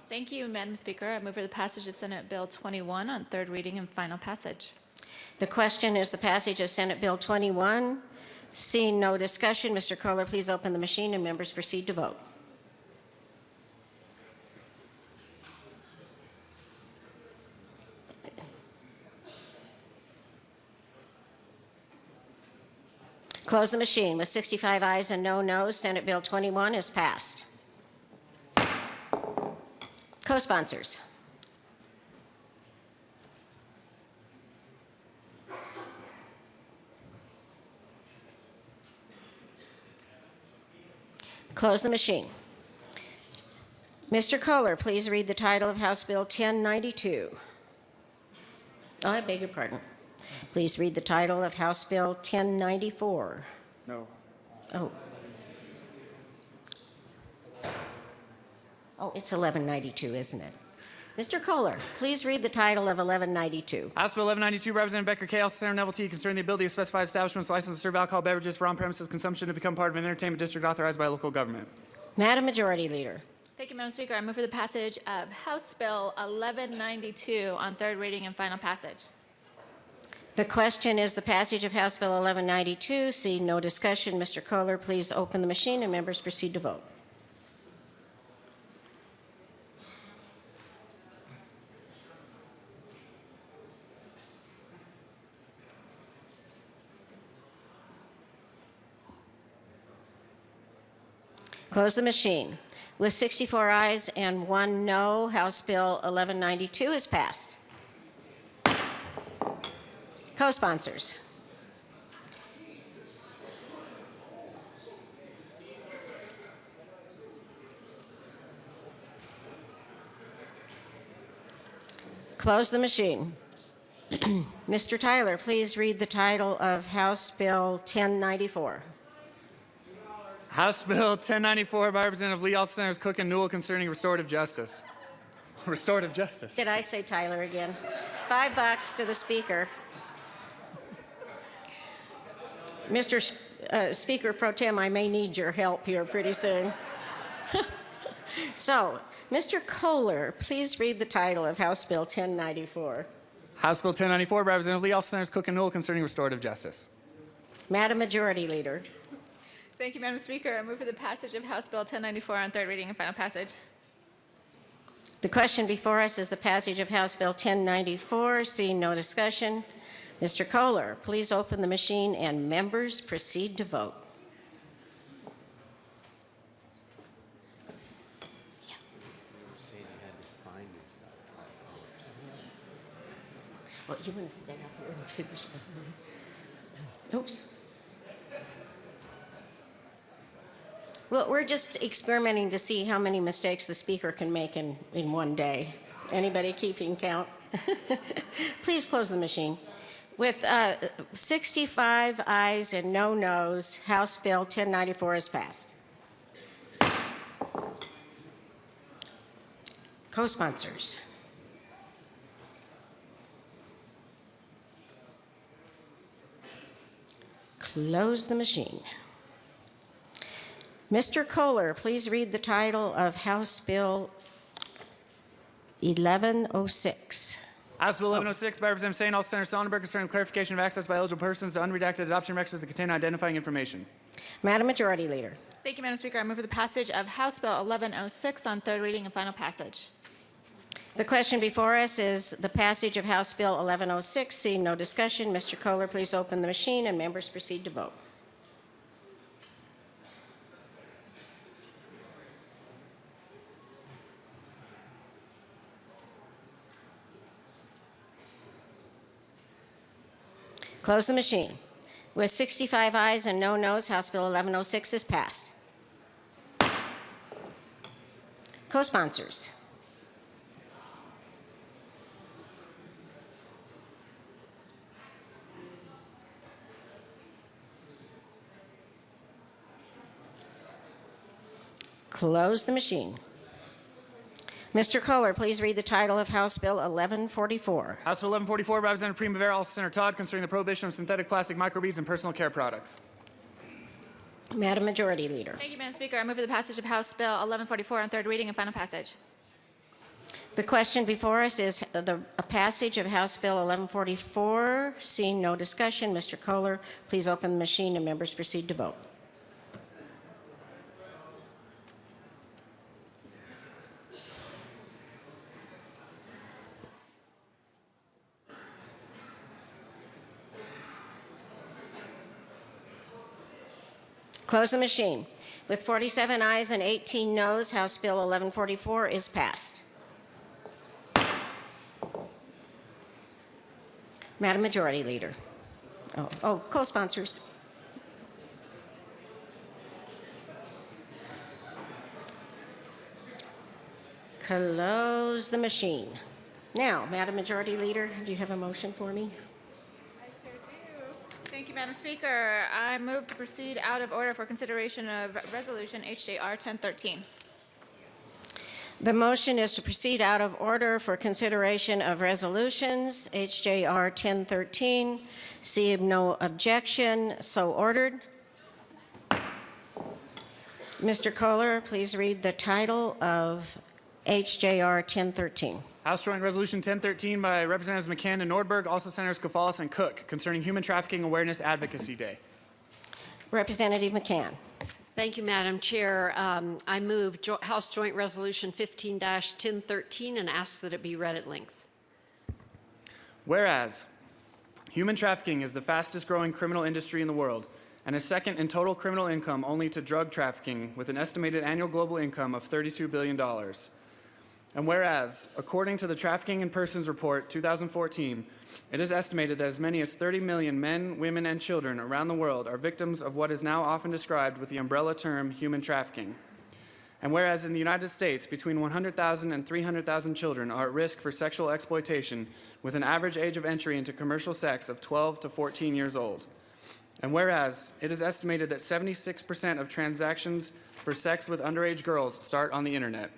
Thank you, Madam Speaker. I move for the passage of Senate Bill 21 on third reading and final passage. The question is the passage of Senate Bill 21. Seeing no discussion, Mr. Kohler, please open the machine and members proceed to vote. Close the machine. With 65 ayes and no noes, Senate Bill 21 is passed. Co-sponsors. Close the machine. Mr. Kohler, please read the title of House Bill 1092. Oh, I beg your pardon. Please read the title of House Bill 1094. No. Oh. Oh, it's 1192, isn't it? Mr. Kohler, please read the title of 1192. House Bill 1192 by Representative Becker K. Also Senator Neville T. concerning the ability of specified establishments licensed to serve alcohol beverages for on-premises consumption to become part of an entertainment district authorized by a local government. Madam Majority Leader. Thank you, Madam Speaker. I move for the passage of House Bill 1192 on third reading and final passage. The question is the passage of House Bill 1192. Seeing no discussion, Mr. Kohler, please open the machine and members proceed to vote. Close the machine. With 64 ayes and 1 no, House Bill 1192 is passed. Co-sponsors. Close the machine. Mr. Tyler, please read the title of House Bill 1094. House Bill 1094 by Representative Lee, also Senators Cook and Newell, concerning restorative justice. Restorative justice. Did I say Tyler again? $5 to the Speaker. Mr. Speaker Pro Tem, I may need your help here pretty soon. So, Mr. Kohler, please read the title of House Bill 1094. House Bill 1094 by Representative Lee, also Senators Cook and Newell, concerning restorative justice. Madam Majority Leader. Thank you, Madam Speaker. I move for the passage of House Bill 1094 on third reading and final passage. The question before us is the passage of House Bill 1094. Seeing no discussion, Mr. Kohler, please open the machine and members proceed to vote. Well, you want to stay up here and finish. Oops. Well, we're just experimenting to see how many mistakes the speaker can make in one day. Anybody keeping count? Please close the machine. With 65 ayes and no noes, House Bill 1094 is passed. Co-sponsors. Close the machine. Mr. Kohler, please read the title of House Bill 1106. House Bill 1106 by Representative St. All Senator Sonnenberg concerning clarification of access by eligible persons to unredacted adoption records that contain identifying information. Madam Majority Leader. Thank you, Madam Speaker. I move for the passage of House Bill 1106 on third reading and final passage. The question before us is the passage of House Bill 1106. Seeing no discussion, Mr. Kohler, please open the machine and members proceed to vote. Close the machine. With 65 ayes and no noes, House Bill 1106 is passed. Co-sponsors. Close the machine. Mr. Kohler, please read the title of House Bill 1144. House Bill 1144 by Representative Primavera, also Senator Todd, concerning the prohibition of synthetic plastic microbeads and personal care products. Madam Majority Leader. Thank you, Madam Speaker. I move for the passage of House Bill 1144 on third reading and final passage. The question before us is a passage of House Bill 1144. Seeing no discussion, Mr. Kohler, please open the machine and members proceed to vote. Close the machine. With 47 ayes and 18 noes, House Bill 1144 is passed. Madam Majority Leader. Co-sponsors. Close the machine. Now, Madam Majority Leader, do you have a motion for me? Thank you, Madam Speaker. I move to proceed out of order for consideration of Resolution HJR 1013. The motion is to proceed out of order for consideration of resolutions, HJR 1013. Seeing no objection, so ordered. Mr. Kohler, please read the title of HJR 1013. House Joint Resolution 1013 by Representatives McCann and Nordberg, also Senators Gonzalez and Cook, concerning Human Trafficking Awareness Advocacy Day. Representative McCann. Thank you, Madam Chair. I move House Joint Resolution 15-1013 and ask that it be read at length. Whereas human trafficking is the fastest growing criminal industry in the world and is second in total criminal income only to drug trafficking, with an estimated annual global income of $32 billion. And whereas, according to the Trafficking in Persons Report 2014, it is estimated that as many as 30 million men, women, and children around the world are victims of what is now often described with the umbrella term human trafficking. And whereas in the United States, between 100,000 and 300,000 children are at risk for sexual exploitation, with an average age of entry into commercial sex of 12 to 14 years old. And whereas it is estimated that 76% of transactions for sex with underage girls start on the internet.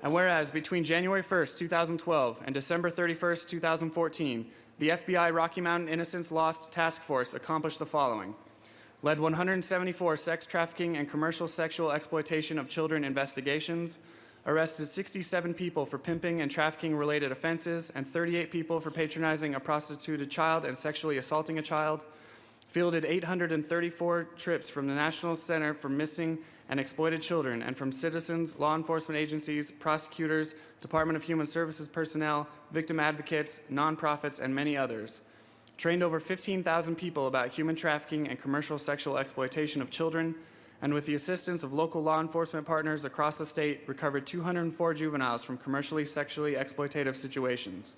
And whereas between January 1st, 2012 and December 31st, 2014, the FBI Rocky Mountain Innocence Lost Task Force accomplished the following: led 174 sex trafficking and commercial sexual exploitation of children investigations, arrested 67 people for pimping and trafficking related offenses, and 38 people for patronizing a prostituted child and sexually assaulting a child, fielded 834 trips from the National Center for Missing and Exploited Children and from citizens, law enforcement agencies, prosecutors, Department of Human Services personnel, victim advocates, nonprofits, and many others. Trained over 15,000 people about human trafficking and commercial sexual exploitation of children, and with the assistance of local law enforcement partners across the state, recovered 204 juveniles from commercially sexually exploitative situations.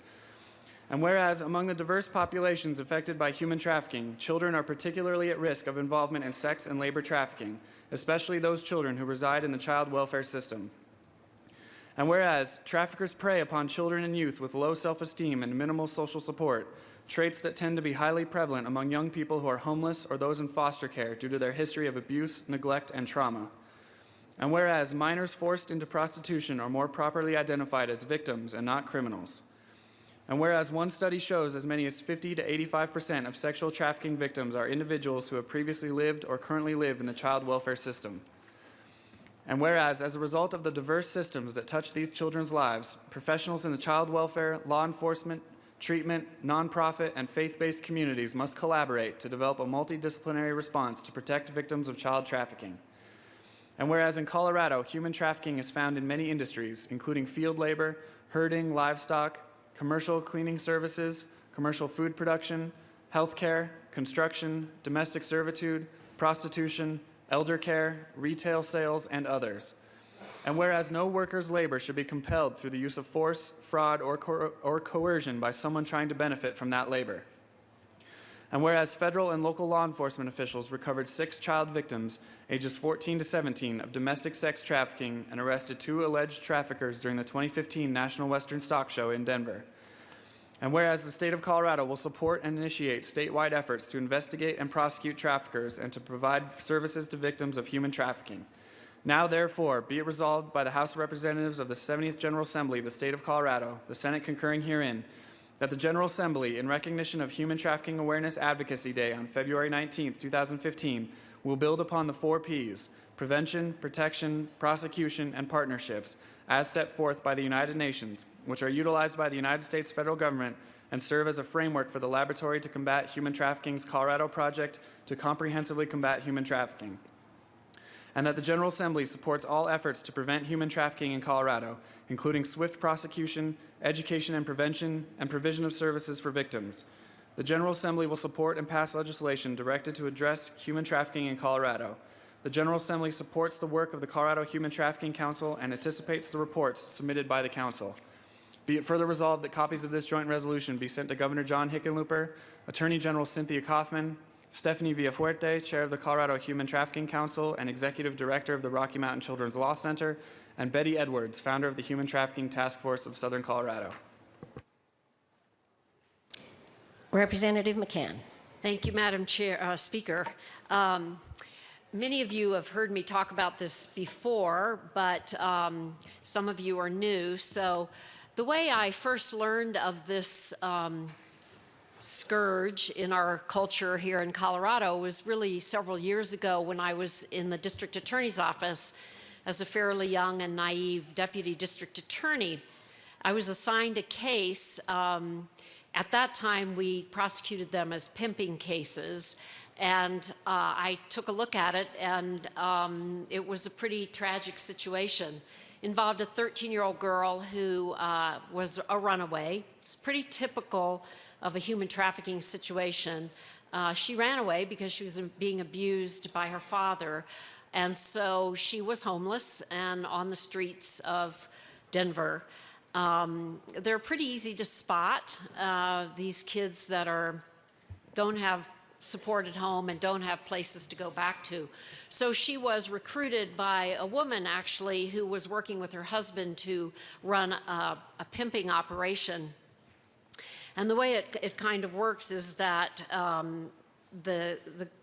And whereas among the diverse populations affected by human trafficking, children are particularly at risk of involvement in sex and labor trafficking, especially those children who reside in the child welfare system. And whereas traffickers prey upon children and youth with low self-esteem and minimal social support, traits that tend to be highly prevalent among young people who are homeless or those in foster care due to their history of abuse, neglect, and trauma. And whereas minors forced into prostitution are more properly identified as victims and not criminals. And whereas one study shows as many as 50 to 85% of sexual trafficking victims are individuals who have previously lived or currently live in the child welfare system. And whereas, as a result of the diverse systems that touch these children's lives, professionals in the child welfare, law enforcement, treatment, nonprofit, and faith-based communities must collaborate to develop a multidisciplinary response to protect victims of child trafficking. And whereas in Colorado, human trafficking is found in many industries, including field labor, herding, livestock, commercial cleaning services, commercial food production, healthcare, construction, domestic servitude, prostitution, elder care, retail sales, and others. And whereas no worker's labor should be compelled through the use of force, fraud, or coercion by someone trying to benefit from that labor. And whereas federal and local law enforcement officials recovered 6 child victims, ages 14 to 17, of domestic sex trafficking and arrested 2 alleged traffickers during the 2015 National Western Stock Show in Denver. And whereas the state of Colorado will support and initiate statewide efforts to investigate and prosecute traffickers and to provide services to victims of human trafficking. Now, therefore, be it resolved by the House of Representatives of the 70th General Assembly of the State of Colorado, the Senate concurring herein, that the General Assembly, in recognition of Human Trafficking Awareness Advocacy Day on February 19, 2015, will build upon the 4 Ps, prevention, protection, prosecution, and partnerships, as set forth by the United Nations, which are utilized by the United States federal government and serve as a framework for the Laboratory to Combat Human Trafficking's Colorado Project to comprehensively combat human trafficking. And that the General Assembly supports all efforts to prevent human trafficking in Colorado, including swift prosecution, education and prevention, and provision of services for victims. The General Assembly will support and pass legislation directed to address human trafficking in Colorado. The General Assembly supports the work of the Colorado Human Trafficking Council and anticipates the reports submitted by the Council. Be it further resolved that copies of this joint resolution be sent to Governor John Hickenlooper, Attorney General Cynthia Kaufman, Stephanie Villafuerte, Chair of the Colorado Human Trafficking Council and Executive Director of the Rocky Mountain Children's Law Center, and Betty Edwards, founder of the Human Trafficking Task Force of Southern Colorado. Representative McCann. Thank you, Madam Speaker. Many of you have heard me talk about this before, but some of you are new. So the way I first learned of this scourge in our culture here in Colorado was really several years ago when I was in the district attorney's office as a fairly young and naive deputy district attorney. I was assigned a case. At that time, we prosecuted them as pimping cases. And I took a look at it, and it was a pretty tragic situation. Involved a 13-year-old girl who was a runaway. It's pretty typical of a human trafficking situation. She ran away because she was being abused by her father. And so she was homeless and on the streets of Denver. They're pretty easy to spot, these kids that don't have support at home and don't have places to go back to. So she was recruited by a woman, actually, who was working with her husband to run a pimping operation. And the way it kind of works is that the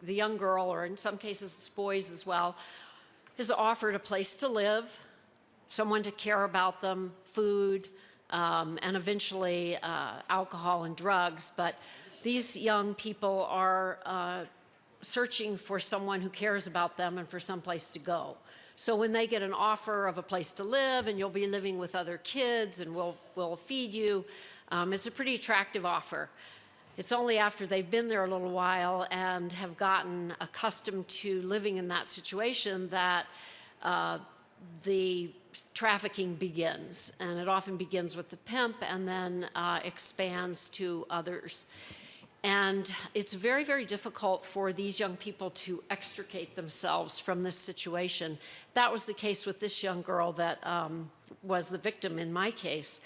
young girl, or in some cases it's boys as well, is offered a place to live, someone to care about them, food, and eventually alcohol and drugs. But these young people are searching for someone who cares about them and for some place to go. So when they get an offer of a place to live and you'll be living with other kids and we'll feed you, it's a pretty attractive offer. It's only after they've been there a little while and have gotten accustomed to living in that situation that the trafficking begins. And it often begins with the pimp and then expands to others. And it's very, very difficult for these young people to extricate themselves from this situation. That was the case with this young girl that was the victim in my case.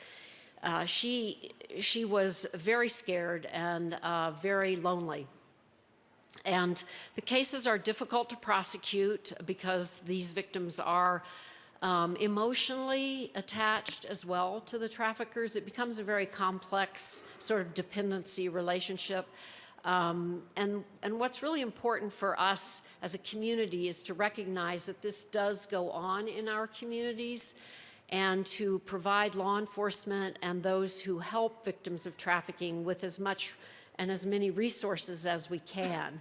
She was very scared and very lonely. And the cases are difficult to prosecute because these victims are emotionally attached as well to the traffickers. It becomes a very complex sort of dependency relationship. And what's really important for us as a community is to recognize that this does go on in our communities, and to provide law enforcement and those who help victims of trafficking with as much and as many resources as we can.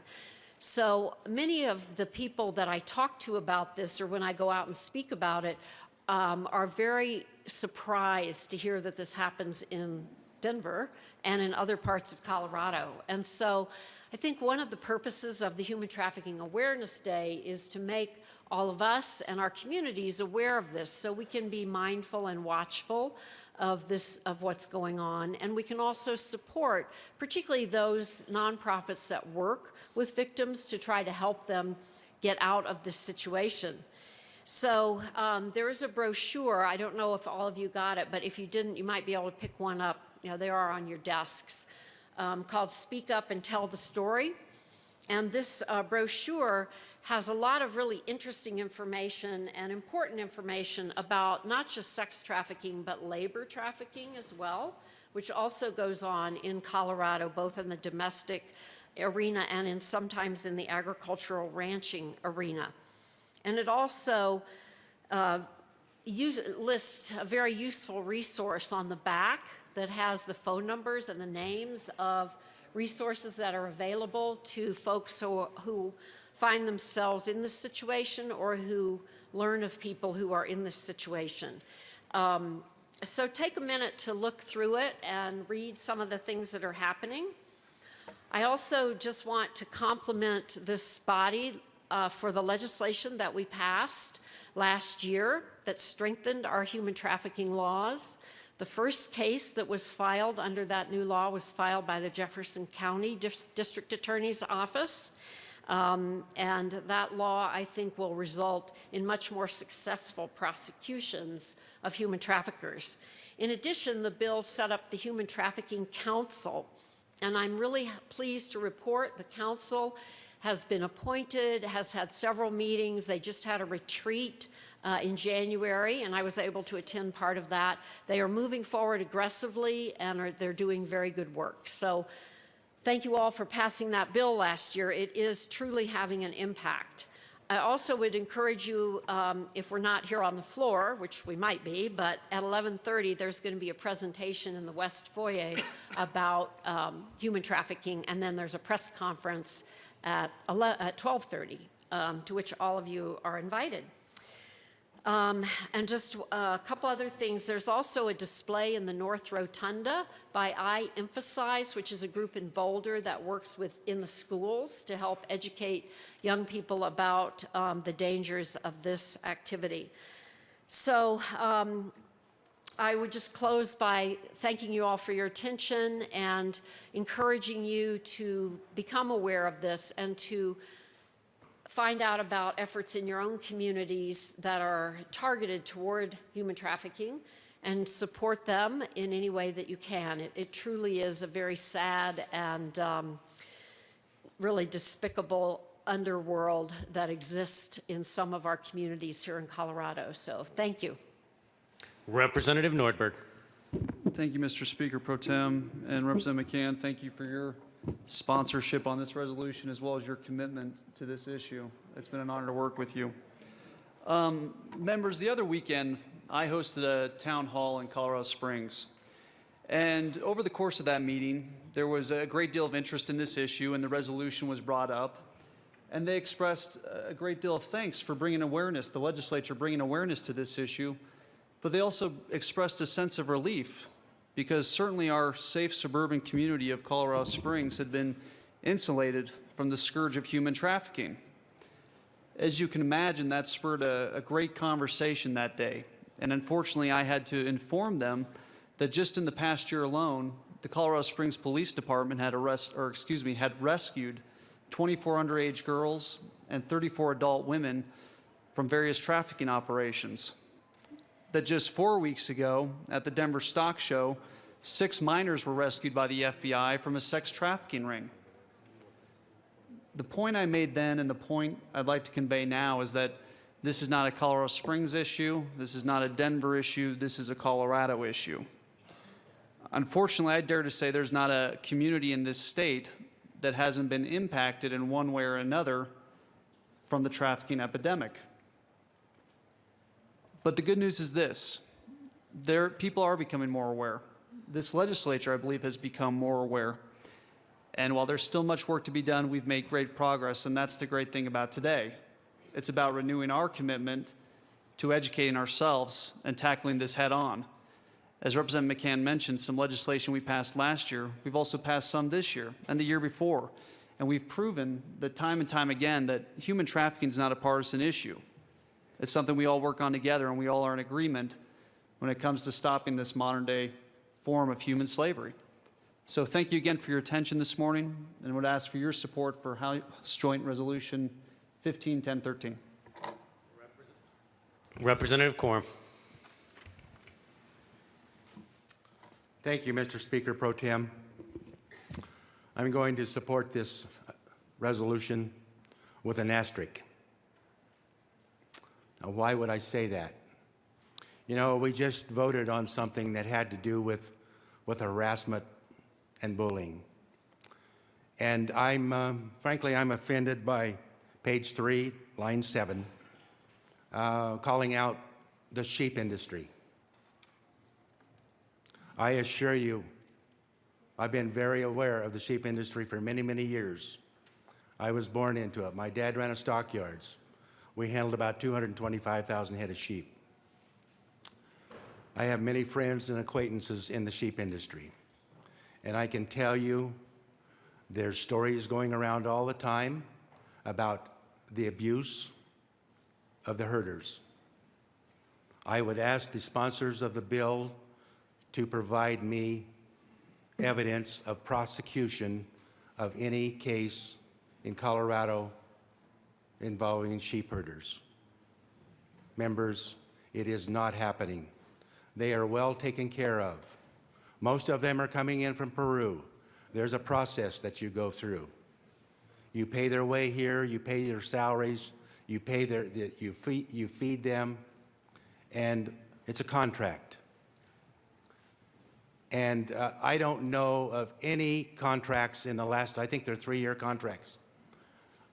So many of the people that I talk to about this, or when I go out and speak about it, are very surprised to hear that this happens in Denver and in other parts of Colorado. And so I think one of the purposes of the Human Trafficking Awareness Day is to make all of us and our communities aware of this, so we can be mindful and watchful of what's going on. And we can also support, particularly those nonprofits that work with victims, to try to help them get out of this situation. So there is a brochure. I don't know if all of you got it, but if you didn't, you might be able to pick one up. You know, they are on your desks, called Speak Up and Tell the Story. And this brochure has a lot of really interesting information and important information about not just sex trafficking, but labor trafficking as well, which also goes on in Colorado, both in the domestic arena and sometimes in the agricultural ranching arena. And it also lists a very useful resource on the back that has the phone numbers and the names of resources that are available to folks who find themselves in this situation or who learn of people who are in this situation. So take a minute to look through it and read some of the things that are happening. I also just want to compliment this body for the legislation that we passed last year that strengthened our human trafficking laws. The first case that was filed under that new law was filed by the Jefferson County District Attorney's Office. And that law, I think, will result in much more successful prosecutions of human traffickers. In addition, the bill set up the Human Trafficking Council, and I'm really pleased to report the council has been appointed, has had several meetings. They just had a retreat in January, and I was able to attend part of that. They are moving forward aggressively, and they're doing very good work. So thank you all for passing that bill last year. It is truly having an impact. I also would encourage you, if we're not here on the floor, which we might be, but at 11:30, there's going to be a presentation in the West Foyer about human trafficking, and then there's a press conference at 12:30, to which all of you are invited. And just a couple other things. There's also a display in the North Rotunda by I Emphasize, which is a group in Boulder that works in the schools to help educate young people about the dangers of this activity. So I would just close by thanking you all for your attention and encouraging you to become aware of this and to find out about efforts in your own communities that are targeted toward human trafficking and support them in any way that you can. It truly is a very sad and really despicable underworld that exists in some of our communities here in Colorado. So thank you. Representative Nordberg. Thank you, Mr. Speaker Pro Tem. And Representative McCann, thank you for your sponsorship on this resolution as well as your commitment to this issue. It's been an honor to work with you. Members, the other weekend, I hosted a town hall in Colorado Springs. And over the course of that meeting, there was a great deal of interest in this issue, and the resolution was brought up. And they expressed a great deal of thanks for bringing awareness, the legislature bringing awareness to this issue. But they also expressed a sense of relief because certainly our safe suburban community of Colorado Springs had been insulated from the scourge of human trafficking. As you can imagine, that spurred a great conversation that day. And unfortunately, I had to inform them that just in the past year alone, the Colorado Springs Police Department had rescued 24 underage girls and 34 adult women from various trafficking operations. That just 4 weeks ago at the Denver Stock Show, 6 minors were rescued by the FBI from a sex trafficking ring. The point I made then and the point I'd like to convey now is that this is not a Colorado Springs issue, this is not a Denver issue, this is a Colorado issue. Unfortunately, I dare to say there's not a community in this state that hasn't been impacted in one way or another from the trafficking epidemic. But the good news is this: people are becoming more aware. This legislature, I believe, has become more aware. And while there's still much work to be done, we've made great progress, and that's the great thing about today. It's about renewing our commitment to educating ourselves and tackling this head on. As Representative McCann mentioned, some legislation we passed last year, we've also passed some this year and the year before. And we've proven that time and time again that human trafficking is not a partisan issue. It's something we all work on together, and we all are in agreement when it comes to stopping this modern day form of human slavery. So thank you again for your attention this morning, and would ask for your support for House Joint Resolution 151013. Representative Quorum. Thank you, Mr. Speaker Pro Tem. I'm going to support this resolution with an asterisk. Now, why would I say that? You know, we just voted on something that had to do with harassment and bullying. And frankly, I'm offended by page 3, line 7, calling out the sheep industry. I assure you, I've been very aware of the sheep industry for many, many years. I was born into it. My dad ran a stockyards. We handled about 225,000 head of sheep. I have many friends and acquaintances in the sheep industry. And I can tell you, there's stories going around all the time about the abuse of the herders. I would ask the sponsors of the bill to provide me evidence of prosecution of any case in Colorado involving sheep herders. Members, it is not happening. They are well taken care of. Most of them are coming in from Peru. There's a process that you go through. You pay their way here, you pay their salaries, you feed them, and it's a contract. And I don't know of any contracts in the last, I think they're 3-year contracts.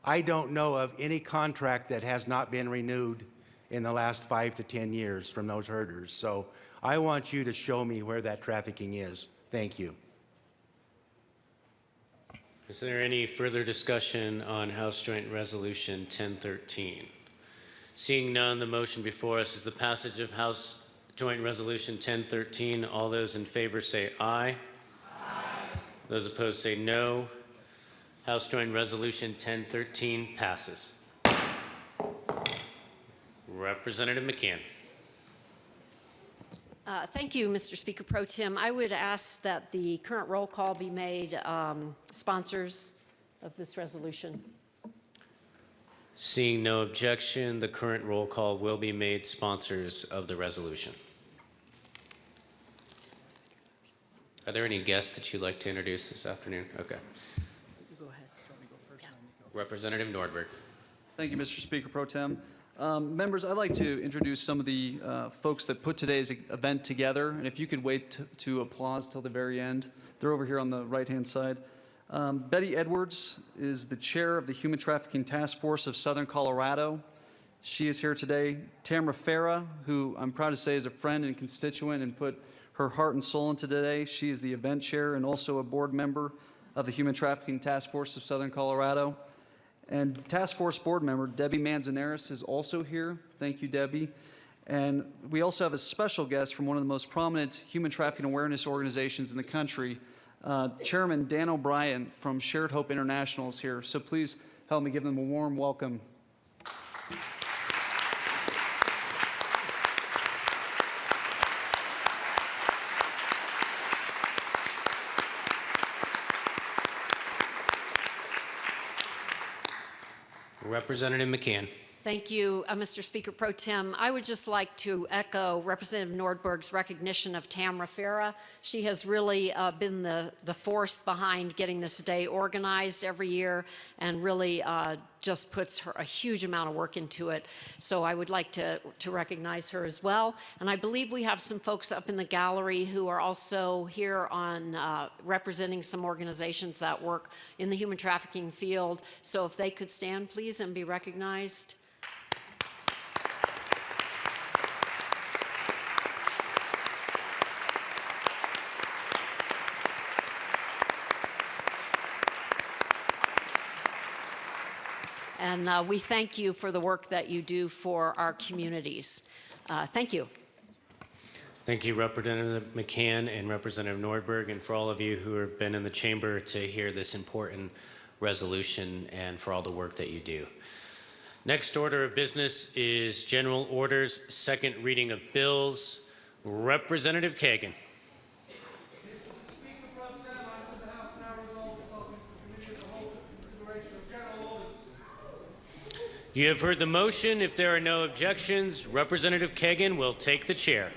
I don't know of any contract that has not been renewed in the last 5 to 10 years from those herders. So I want you to show me where that trafficking is. Thank you. Is there any further discussion on House Joint Resolution 1013? Seeing none, the motion before us is the passage of House Joint Resolution 1013. All those in favor say aye. Aye. Those opposed say no. House Joint Resolution 1013 passes. Representative McCann. Thank you, Mr. Speaker Pro Tem. I would ask that the current roll call be made sponsors of this resolution. Seeing no objection, the current roll call will be made sponsors of the resolution. Are there any guests that you'd like to introduce this afternoon? Okay. Go ahead. Representative Nordberg. Thank you, Mr. Speaker Pro Tem. Members, I'd like to introduce some of the folks that put today's event together, and if you could wait to applause till the very end. They're over here on the right-hand side. Betty Edwards is the chair of the Human Trafficking Task Force of Southern Colorado. She is here today. Tamara Farah, who I'm proud to say is a friend and constituent and put her heart and soul into today. She is the event chair and also a board member of the Human Trafficking Task Force of Southern Colorado. And Task Force board member Debbie Manzanares is also here. Thank you, Debbie. And we also have a special guest from one of the most prominent human trafficking awareness organizations in the country. Chairman Dan O'Brien from Shared Hope International is here. So please help me give them a warm welcome. Representative McCann. Thank you, Mr. Speaker Pro Tem. I would just like to echo Representative Nordberg's recognition of Tamara Farah. She has really been the force behind getting this day organized every year and really just puts a huge amount of work into it. So I would like to recognize her as well. And I believe we have some folks up in the gallery who are also here on representing some organizations that work in the human trafficking field. So if they could stand, please, and be recognized. And we thank you for the work that you do for our communities. Thank you. Thank you, Representative McCann and Representative Nordberg, and for all of you who have been in the chamber to hear this important resolution and for all the work that you do. Next order of business is general orders, second reading of bills. Representative Kagan. You have heard the motion. If there are no objections, Representative Kagan will take the chair.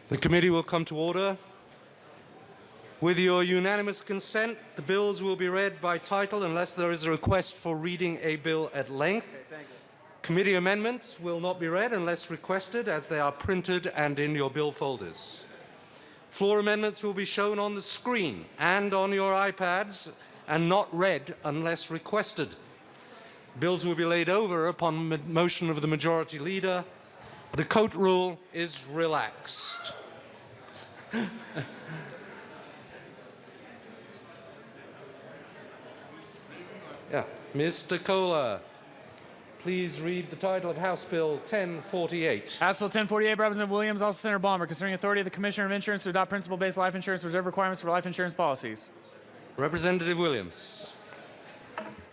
The committee will come to order. With your unanimous consent, the bills will be read by title unless there is a request for reading a bill at length. Okay, thanks. Committee amendments will not be read unless requested, as they are printed and in your bill folders. Floor amendments will be shown on the screen and on your iPads and not read unless requested. Bills will be laid over upon motion of the majority leader. The coat rule is relaxed. Yeah, Mr. Kohler, please read the title of House Bill 1048. House Bill 1048, Representative Williams, also Senator Balmer, concerning authority of the Commissioner of Insurance to adopt principle-based life insurance reserve requirements for life insurance policies. Representative Williams.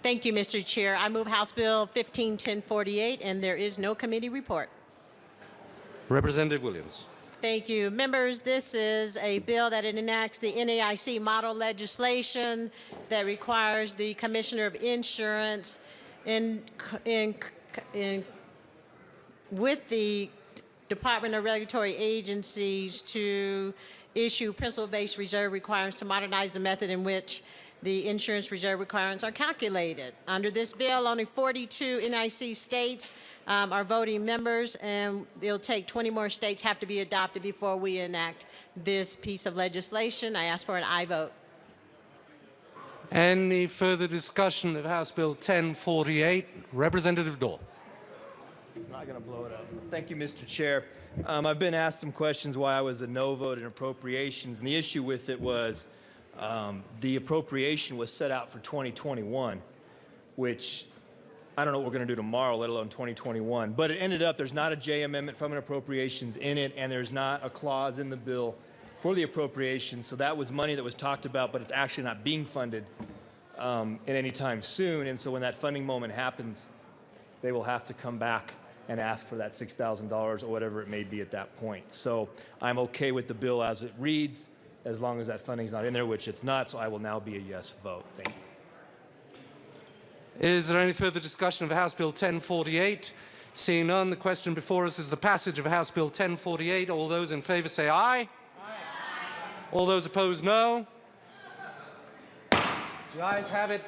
Thank you, Mr. Chair. I move House Bill 1048, and there is no committee report. Representative Williams. Thank you. Members, this is a bill that enacts the NAIC model legislation that requires the Commissioner of Insurance with the Department of Regulatory Agencies to issue principle-based reserve requirements to modernize the method in which the insurance reserve requirements are calculated. Under this bill, only 42 NIC states are voting members, and it'll take 20 more states have to be adopted before we enact this piece of legislation. I ask for an aye vote. Any further discussion of House Bill 1048? Representative Dole. I'm not going to blow it up. Thank you, Mr. Chair. I've been asked some questions why I was a no vote in appropriations, and the issue with it was the appropriation was set out for 2021, which I don't know what we're going to do tomorrow, let alone 2021. But it ended up there's not a J amendment from an appropriations in it, and there's not a clause in the bill for the appropriation. So that was money that was talked about, but it's actually not being funded in any time soon. And so when that funding moment happens, they will have to come back and ask for that $6,000 or whatever it may be at that point. So I'm okay with the bill as it reads, as long as that funding's not in there, which it's not, so I will now be a yes vote. Thank you. Is there any further discussion of House Bill 1048? Seeing none, the question before us is the passage of House Bill 1048. All those in favor say aye. Aye. All those opposed, no. The ayes have it.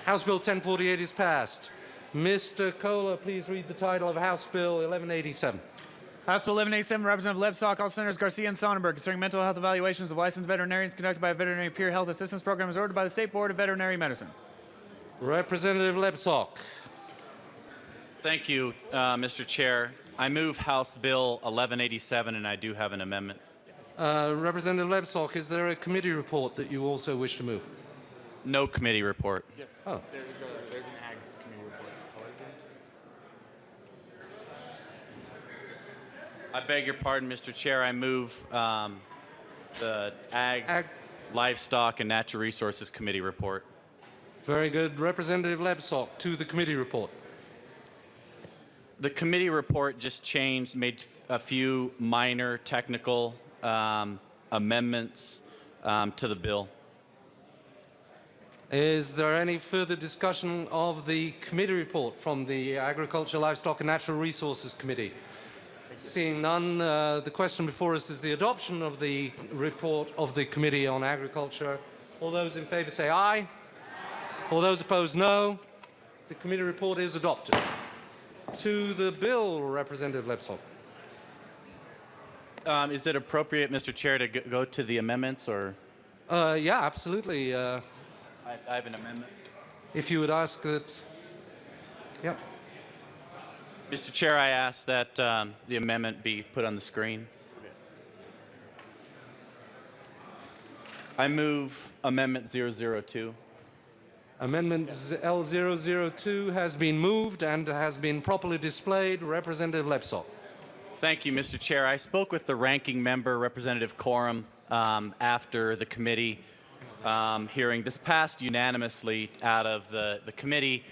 House Bill 1048 is passed. Mr. Kohler, please read the title of House Bill 1187. House Bill 1187, Representative Lebsack, all Senators Garcia and Sonnenberg, concerning mental health evaluations of licensed veterinarians conducted by a veterinary peer health assistance program, is ordered by the State Board of Veterinary Medicine. Representative Lebsack. Thank you, Mr. Chair. I move House Bill 1187, and I do have an amendment. Representative Lebsack, is there a committee report that you also wish to move? No committee report. Yes. Oh. There's an ag committee report. I beg your pardon, Mr. Chair. I move the Ag, Livestock, and Natural Resources Committee report. Very good. Representative Lebsack, to the committee report. The committee report just changed, made a few minor technical amendments to the bill. Is there any further discussion of the committee report from the Agriculture, Livestock and Natural Resources Committee? Seeing none, the question before us is the adoption of the report of the Committee on Agriculture. All those in favor say aye. All those opposed, no. The committee report is adopted. To the bill, Representative Lebsack. Is it appropriate, Mr. Chair, to go to the amendments, or? Yeah, absolutely. I have an amendment. If you would ask that. Yeah. Mr. Chair, I ask that the amendment be put on the screen. I move Amendment 002. Amendment L002 has been moved and has been properly displayed. Representative Lebsack. Thank you, Mr. Chair. I spoke with the ranking member, Representative Coram, after the committee hearing. This passed unanimously out of the committee.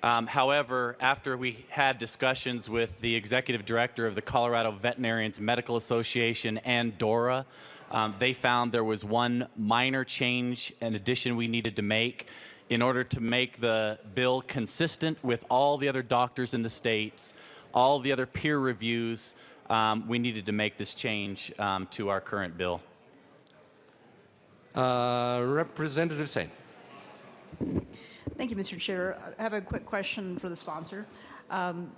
However, after we had discussions with the executive director of the Colorado Veterinarians Medical Association and DORA, they found there was one minor change and addition we needed to make in order to make the bill consistent with all the other doctors in the states, all the other peer reviews. We needed to make this change to our current bill. Representative Sain. Thank you, Mr. Chair. I have a quick question for the sponsor.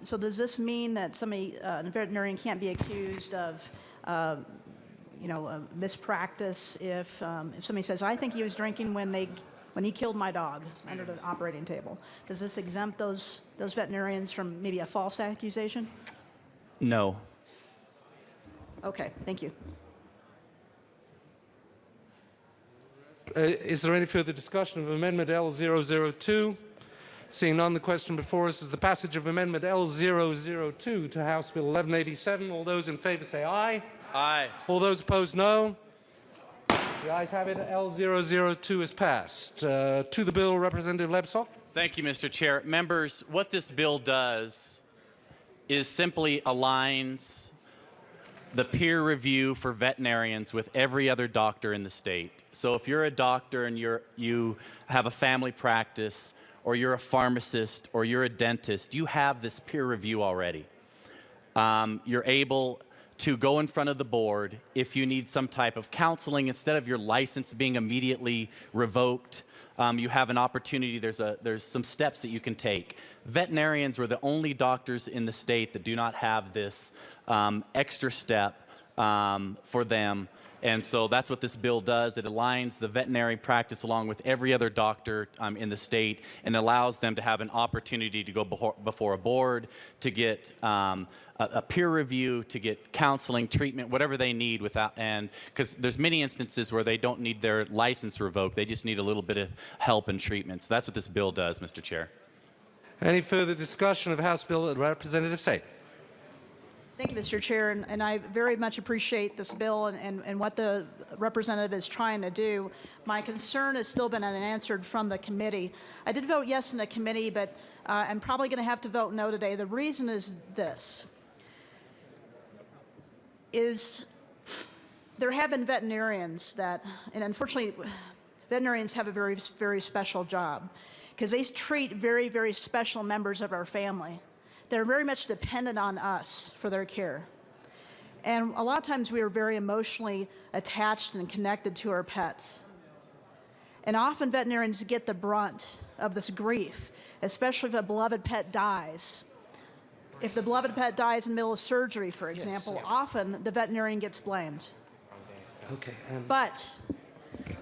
So does this mean that somebody, a veterinarian can't be accused of, mispractice if somebody says, I think he was drinking when he killed my dog under the operating table? Does this exempt those veterinarians from maybe a false accusation? No. Okay, thank you. Is there any further discussion of Amendment L002? Seeing none, the question before us is the passage of Amendment L002 to House Bill 1187. All those in favor say aye. Aye. All those opposed, no. The ayes have it. L002 is passed. To the bill, Representative Lebsack. Thank you, Mr. Chair. Members, what this bill does is simply aligns the peer review for veterinarians with every other doctor in the state. So if you're a doctor and you have a family practice, or you're a pharmacist, or you're a dentist, you have this peer review already. You're able to go in front of the board if you need some type of counseling. Instead of your license being immediately revoked, you have an opportunity. There's some steps that you can take. Veterinarians were the only doctors in the state that do not have this extra step for them. And so that's what this bill does. It aligns the veterinary practice along with every other doctor in the state and allows them to have an opportunity to go before a board, to get a peer review, to get counseling, treatment, whatever they need without, and because there's many instances where they don't need their license revoked, they just need a little bit of help and treatment. So that's what this bill does, Mr. Chair. Any further discussion of House Bill? Representative Say. Thank you, Mr. Chair, and I very much appreciate this bill and what the representative is trying to do. My concern has still been unanswered from the committee. I did vote yes in the committee, but I'm probably going to have to vote no today. The reason is this, is there have been veterinarians that, and unfortunately, veterinarians have a very, very special job because they treat very, very special members of our family. They're very much dependent on us for their care. And a lot of times we are very emotionally attached and connected to our pets. And often veterinarians get the brunt of this grief, especially if a beloved pet dies. If the beloved pet dies in the middle of surgery, for example, often the veterinarian gets blamed. Okay. But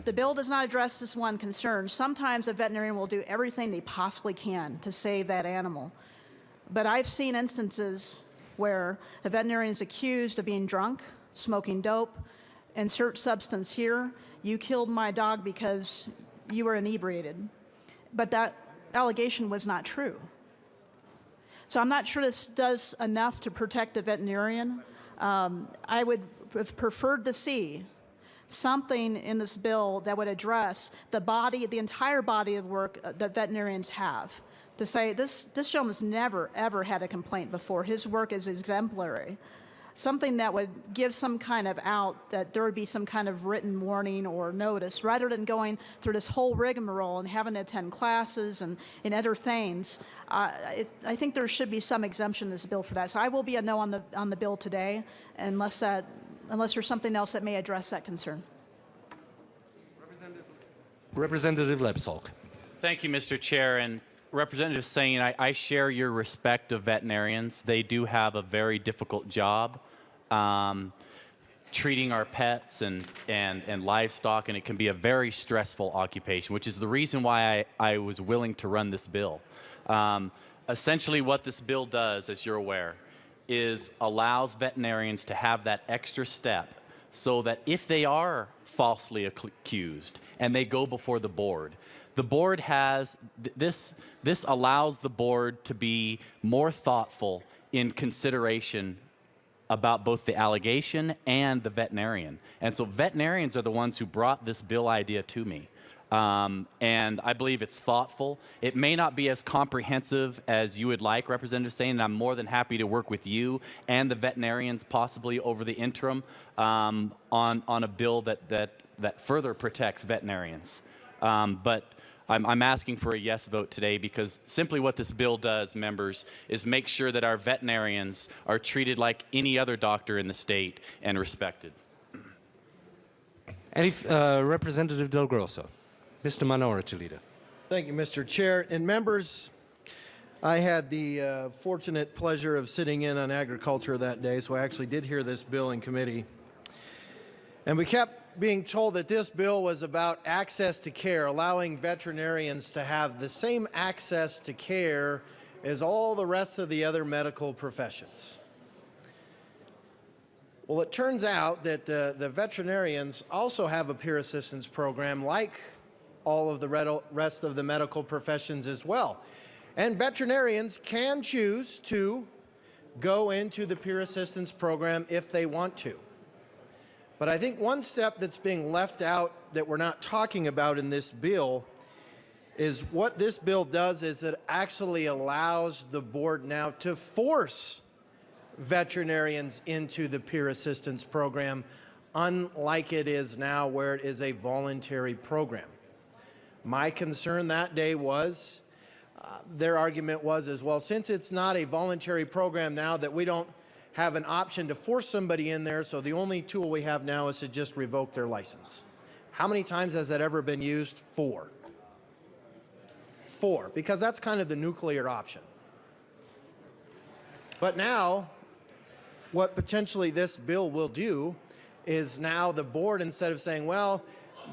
the bill does not address this one concern. Sometimes a veterinarian will do everything they possibly can to save that animal. But I've seen instances where a veterinarian is accused of being drunk, smoking dope, insert substance here. You killed my dog because you were inebriated. But that allegation was not true. So I'm not sure this does enough to protect the veterinarian. I would have preferred to see something in this bill that would address the entire body of work that veterinarians have. To say this gentleman's never, ever had a complaint before. His work is exemplary. Something that would give some kind of out, that there would be some kind of written warning or notice, rather than going through this whole rigmarole and having to attend classes and other things. I think there should be some exemption in this bill for that. So I will be a no on the bill today, unless there's something else that may address that concern. Representative Lebsalk. Thank you, Mr. Chair. And Representative Sain, I share your respect of veterinarians. They do have a very difficult job treating our pets and livestock, and it can be a very stressful occupation, which is the reason why I was willing to run this bill. Essentially what this bill does, as you're aware, is allows veterinarians to have that extra step so that if they are falsely accused and they go before the board has, this allows the board to be more thoughtful in consideration about both the allegation and the veterinarian. And so veterinarians are the ones who brought this bill idea to me. And I believe it's thoughtful. It may not be as comprehensive as you would like, Representative Sain, and I'm more than happy to work with you and the veterinarians possibly over the interim on a bill that further protects veterinarians. But I'm asking for a yes vote today because simply what this bill does, members, is make sure that our veterinarians are treated like any other doctor in the state and respected. Any Representative Del Grosso. Mr. Minority Leader. Thank you, Mr. Chair. And members, I had the fortunate pleasure of sitting in on agriculture that day, so I actually did hear this bill in committee. And we kept being told that this bill was about access to care, allowing veterinarians to have the same access to care as all the rest of the other medical professions. Well, it turns out that the veterinarians also have a peer assistance program like all of the rest of the medical professions as well. And veterinarians can choose to go into the peer assistance program if they want to. But I think one step that's being left out that we're not talking about in this bill is what this bill does is it actually allows the board now to force veterinarians into the peer assistance program, unlike it is now where it is a voluntary program. My concern that day was, their argument was as well, since it's not a voluntary program now, that we don't have an option to force somebody in there, so the only tool we have now is to just revoke their license. How many times has that ever been used? 4. 4, because that's kind of the nuclear option. But now, what potentially this bill will do is now the board, instead of saying, well,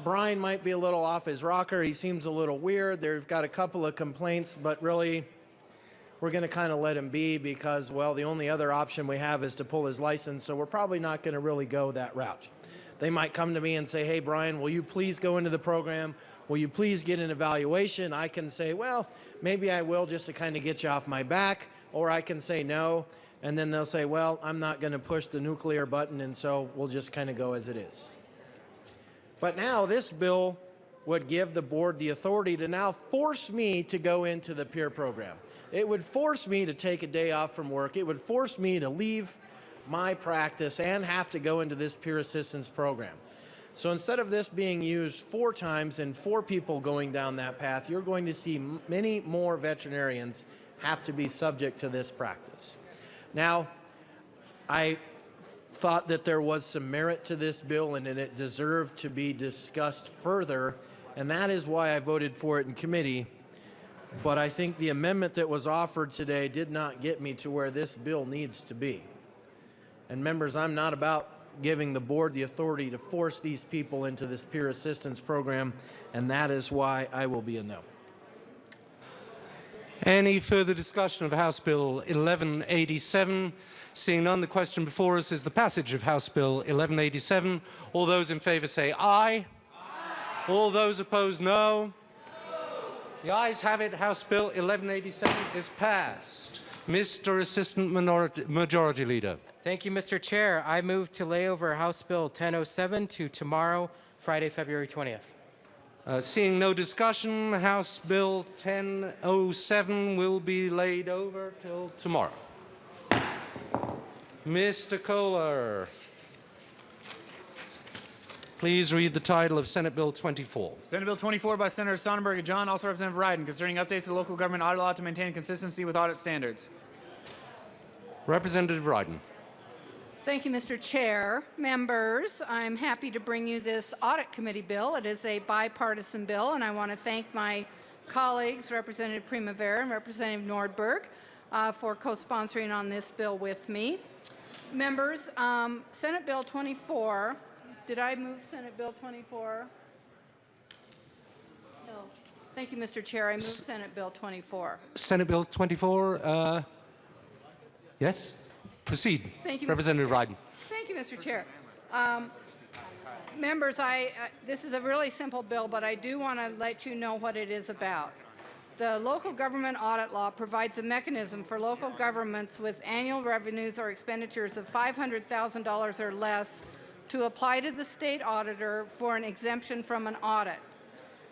Brian might be a little off his rocker, he seems a little weird, they've got a couple of complaints, but really, we're going to kind of let him be because, well, the only other option we have is to pull his license, so we're probably not going to really go that route. They might come to me and say, hey, Brian, will you please go into the program? Will you please get an evaluation? I can say, well, maybe I will, just to kind of get you off my back, or I can say no, and then they'll say, well, I'm not going to push the nuclear button, and so we'll just kind of go as it is. But now this bill would give the board the authority to now force me to go into the peer program. It would force me to take a day off from work. It would force me to leave my practice and have to go into this peer assistance program. So instead of this being used 4 times and 4 people going down that path, you're going to see many more veterinarians have to be subject to this practice. Now, I thought that there was some merit to this bill and that it deserved to be discussed further, and that is why I voted for it in committee. But I think the amendment that was offered today did not get me to where this bill needs to be. And members, I'm not about giving the board the authority to force these people into this peer assistance program, and that is why I will be a no. Any further discussion of House Bill 1187? Seeing none, the question before us is the passage of House Bill 1187. All those in favor say aye. Aye. All those opposed, no. The ayes have it. House Bill 1187 is passed. Mr. Assistant Majority Leader. Thank you, Mr. Chair. I move to lay over House Bill 1007 to tomorrow, Friday, February 20th. Seeing no discussion, House Bill 1007 will be laid over till tomorrow. Mr. Kohler, please read the title of Senate Bill 24. Senate Bill 24 by Senator Sonnenberg and John, also Representative Wyden, concerning updates to the local government audit law to maintain consistency with audit standards. Representative Wyden. Thank you, Mr. Chair. Members, I'm happy to bring you this audit committee bill. It is a bipartisan bill, and I want to thank my colleagues, Representative Primavera and Representative Nordberg, for co-sponsoring on this bill with me. Members, Senate Bill 24, did I move Senate Bill 24? No. Thank you, Mr. Chair. I move Senate Bill 24. Senate Bill 24, yes? Proceed. Thank you, Representative Wyden. Thank you, Mr. Chair. Members, this is a really simple bill, but I do want to let you know what it is about. The local government audit law provides a mechanism for local governments with annual revenues or expenditures of $500,000 or less to apply to the state auditor for an exemption from an audit.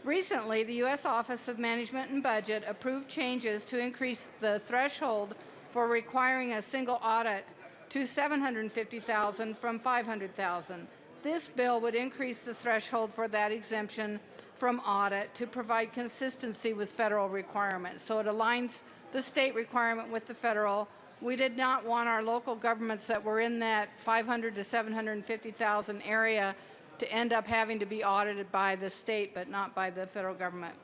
Recently, the U.S. Office of Management and Budget approved changes to increase the threshold for requiring a single audit to $750,000 from $500,000. This bill would increase the threshold for that exemption from audit to provide consistency with federal requirements. So it aligns the state requirement with the federal. We did not want our local governments that were in that $500,000 to $750,000 area to end up having to be audited by the state, but not by the federal government.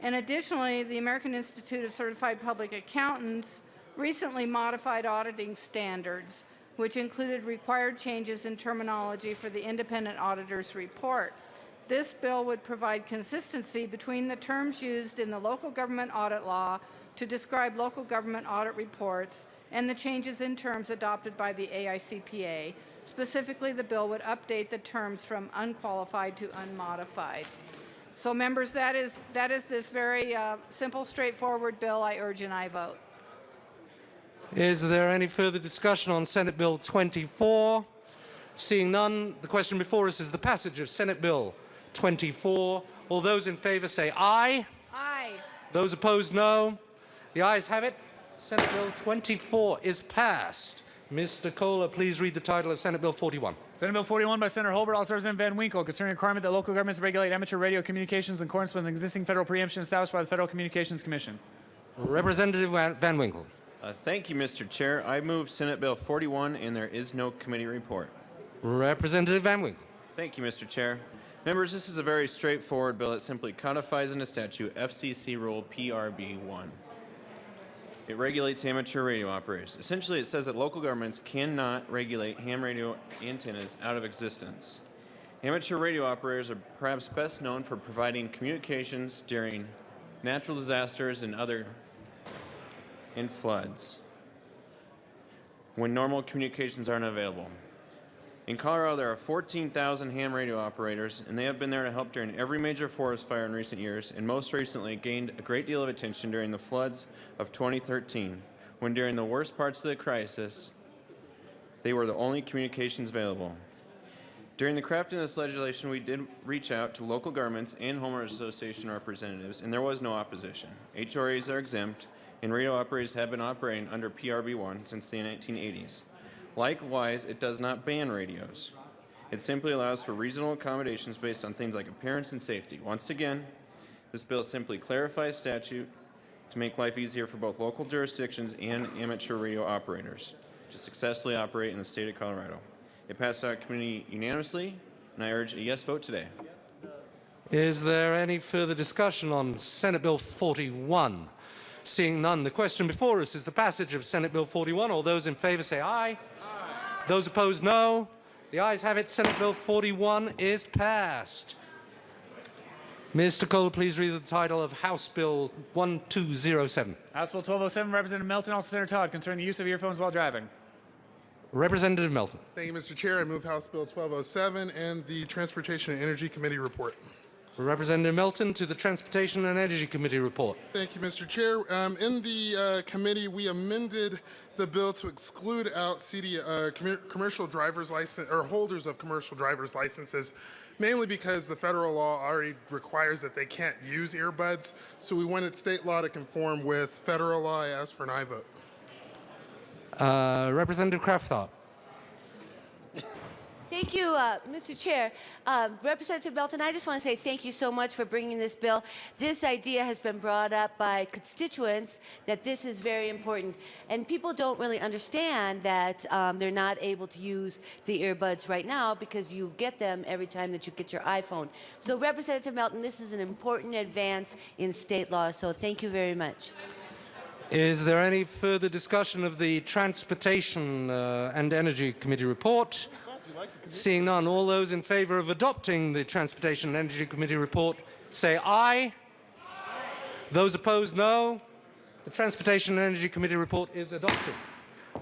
And additionally, the American Institute of Certified Public Accountants recently modified auditing standards, which included required changes in terminology for the independent auditor's report. This bill would provide consistency between the terms used in the local government audit law to describe local government audit reports and the changes in terms adopted by the AICPA. Specifically, the bill would update the terms from unqualified to unmodified. So members, that is this very simple, straightforward bill. I urge an aye vote. Is there any further discussion on Senate Bill 24? Seeing none, the question before us is the passage of Senate Bill 24. All those in favor say aye. Aye. Those opposed, no. The ayes have it. Senate Bill 24 is passed. Mr. Kohler, please read the title of Senate Bill 41. Senate Bill 41 by Senator Holbert, also Representative Van Winkle, concerning a requirement that local governments regulate amateur radio communications in accordance with an existing federal preemption established by the Federal Communications Commission. Representative Van Winkle. Thank you, Mr. Chair. I move Senate Bill 41, and there is no committee report. Representative Van Winkle. Thank you, Mr. Chair. Members, this is a very straightforward bill. It simply codifies into statute FCC Rule PRB1. It regulates amateur radio operators. Essentially, it says that local governments cannot regulate ham radio antennas out of existence. Amateur radio operators are perhaps best known for providing communications during natural disasters and floods, when normal communications aren't available. In Colorado, there are 14,000 ham radio operators, and they have been there to help during every major forest fire in recent years, and most recently gained a great deal of attention during the floods of 2013, when during the worst parts of the crisis, they were the only communications available. During the crafting of this legislation, we did reach out to local governments and homeowners association representatives, and there was no opposition. HOAs are exempt, and radio operators have been operating under PRB1 since the 1980s. Likewise, it does not ban radios. It simply allows for reasonable accommodations based on things like appearance and safety. Once again, this bill simply clarifies statute to make life easier for both local jurisdictions and amateur radio operators to successfully operate in the state of Colorado. It passed out of committee unanimously, and I urge a yes vote today. Is there any further discussion on Senate Bill 41? Seeing none, the question before us is the passage of Senate Bill 41. All those in favor say aye. Those opposed, no. The ayes have it. Senate Bill 41 is passed. Mr. Cole, please read the title of House Bill 1207. House Bill 1207, Representative Melton, also Senator Todd, concerning the use of earphones while driving. Representative Melton. Thank you, Mr. Chair. I move House Bill 1207 and the Transportation and Energy Committee report. Representative Melton to the Transportation and Energy Committee report. Thank you, Mr. Chair. In the committee, we amended the bill to exclude out commercial driver's license or holders of commercial driver's licenses, mainly because the federal law already requires that they can't use earbuds. So we wanted state law to conform with federal law. I asked for an aye vote. Representative Krafthoff. Thank you, Mr. Chair. Representative Melton, I just want to say thank you so much for bringing this bill. This idea has been brought up by constituents that this is very important. And people don't really understand that they're not able to use the earbuds right now because you get them every time that you get your iPhone. So, Representative Melton, this is an important advance in state law, so thank you very much. Is there any further discussion of the Transportation and Energy Committee report? Seeing none, all those in favor of adopting the Transportation and Energy Committee report say aye. Those opposed, no. The Transportation and Energy Committee report is adopted.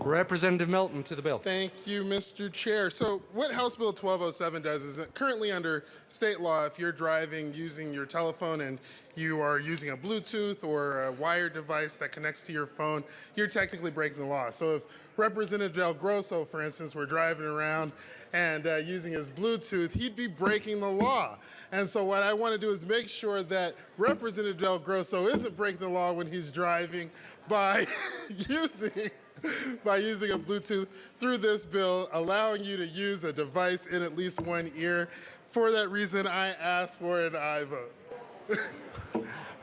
Representative Melton to the bill. Thank you, Mr. Chair. So what House Bill 1207 does is that currently under state law, if you're driving using your telephone and you are using a Bluetooth or a wired device that connects to your phone, you're technically breaking the law. So if Representative Del Grosso, for instance, were driving around and using his Bluetooth, he'd be breaking the law. And so what I want to do is make sure that Representative Del Grosso isn't breaking the law when he's driving by using a Bluetooth through this bill, allowing you to use a device in at least one ear. For that reason, I ask for an aye vote.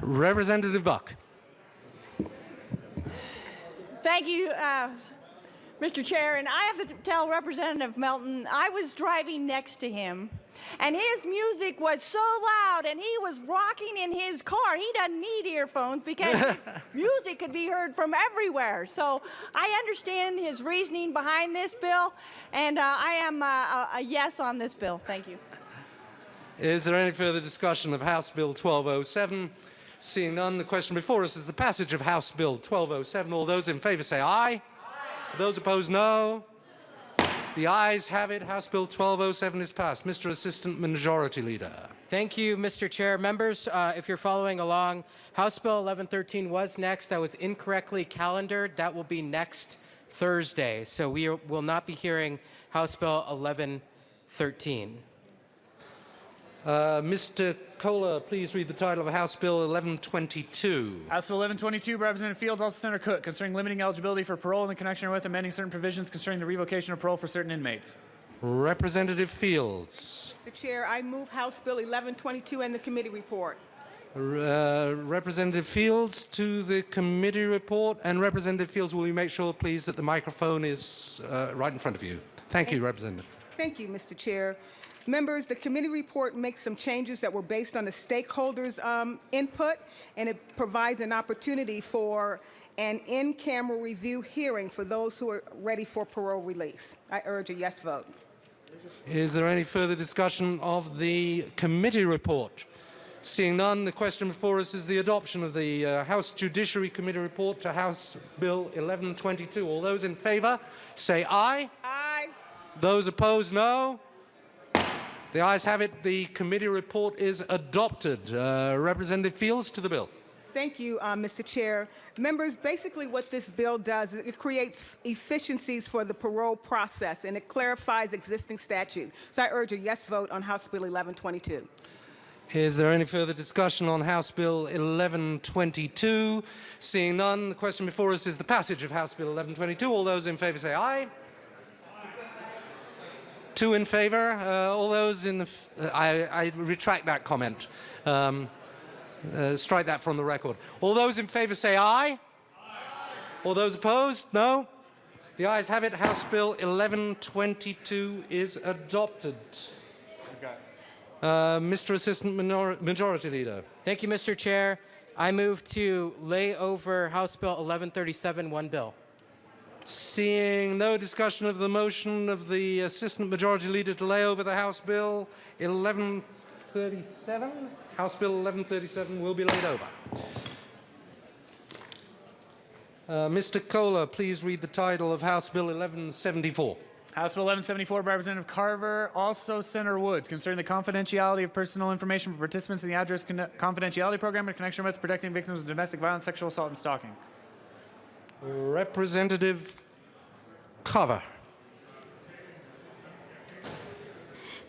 Representative Buck. Thank you, Mr. Chair. And I have to tell Representative Melton, I was driving next to him, and his music was so loud, and he was rocking in his car. He doesn't need earphones because his music could be heard from everywhere. So I understand his reasoning behind this bill, and I am a yes on this bill. Thank you. Is there any further discussion of House Bill 1207? Seeing none, the question before us is the passage of House Bill 1207. All those in favor say aye. Those opposed, no. The ayes have it. House Bill 1207 is passed. Mr. Assistant Majority Leader. Thank you, Mr. Chair. Members, if you're following along, House Bill 1113 was next. That was incorrectly calendared. That will be next Thursday. So we will not be hearing House Bill 1113. Mr. Kohler, please read the title of House Bill 1122. House Bill 1122, Representative Fields, also Senator Cook, concerning limiting eligibility for parole in connection with amending certain provisions concerning the revocation of parole for certain inmates. Representative Fields. Mr. Chair, I move House Bill 1122 and the committee report. Representative Fields to the committee report. And Representative Fields, will you make sure, please, that the microphone is right in front of you? Thank you, Representative. Thank you, Mr. Chair. Members, the committee report makes some changes that were based on the stakeholders' input, and it provides an opportunity for an in-camera review hearing for those who are ready for parole release. I urge a yes vote. Is there any further discussion of the committee report? Seeing none, the question before us is the adoption of the House Judiciary Committee report to House Bill 1122. All those in favor, say aye. Aye. Those opposed, no. The ayes have it. The committee report is adopted. Representative Fields to the bill. Thank you, Mr. Chair. Members, basically what this bill does is it creates efficiencies for the parole process, and it clarifies existing statute. So I urge a yes vote on House Bill 1122. Is there any further discussion on House Bill 1122? Seeing none, the question before us is the passage of House Bill 1122. All those in favor say aye. 2 in favor. All those in the... I retract that comment. Strike that from the record. All those in favor say aye. Aye. All those opposed? No. The ayes have it. House Bill 1122 is adopted. Mr. Assistant Majority Leader. Thank you, Mr. Chair. I move to lay over House Bill 1137, one bill. Seeing no discussion of the motion of the Assistant Majority Leader to lay over the House Bill 1137, House Bill 1137 will be laid over. Mr. Kohler, please read the title of House Bill 1174. House Bill 1174 by Representative Carver, also Senator Woods, concerning the confidentiality of personal information for participants in the Address Confidentiality Program in connection with protecting victims of domestic violence, sexual assault, and stalking. Representative Carver.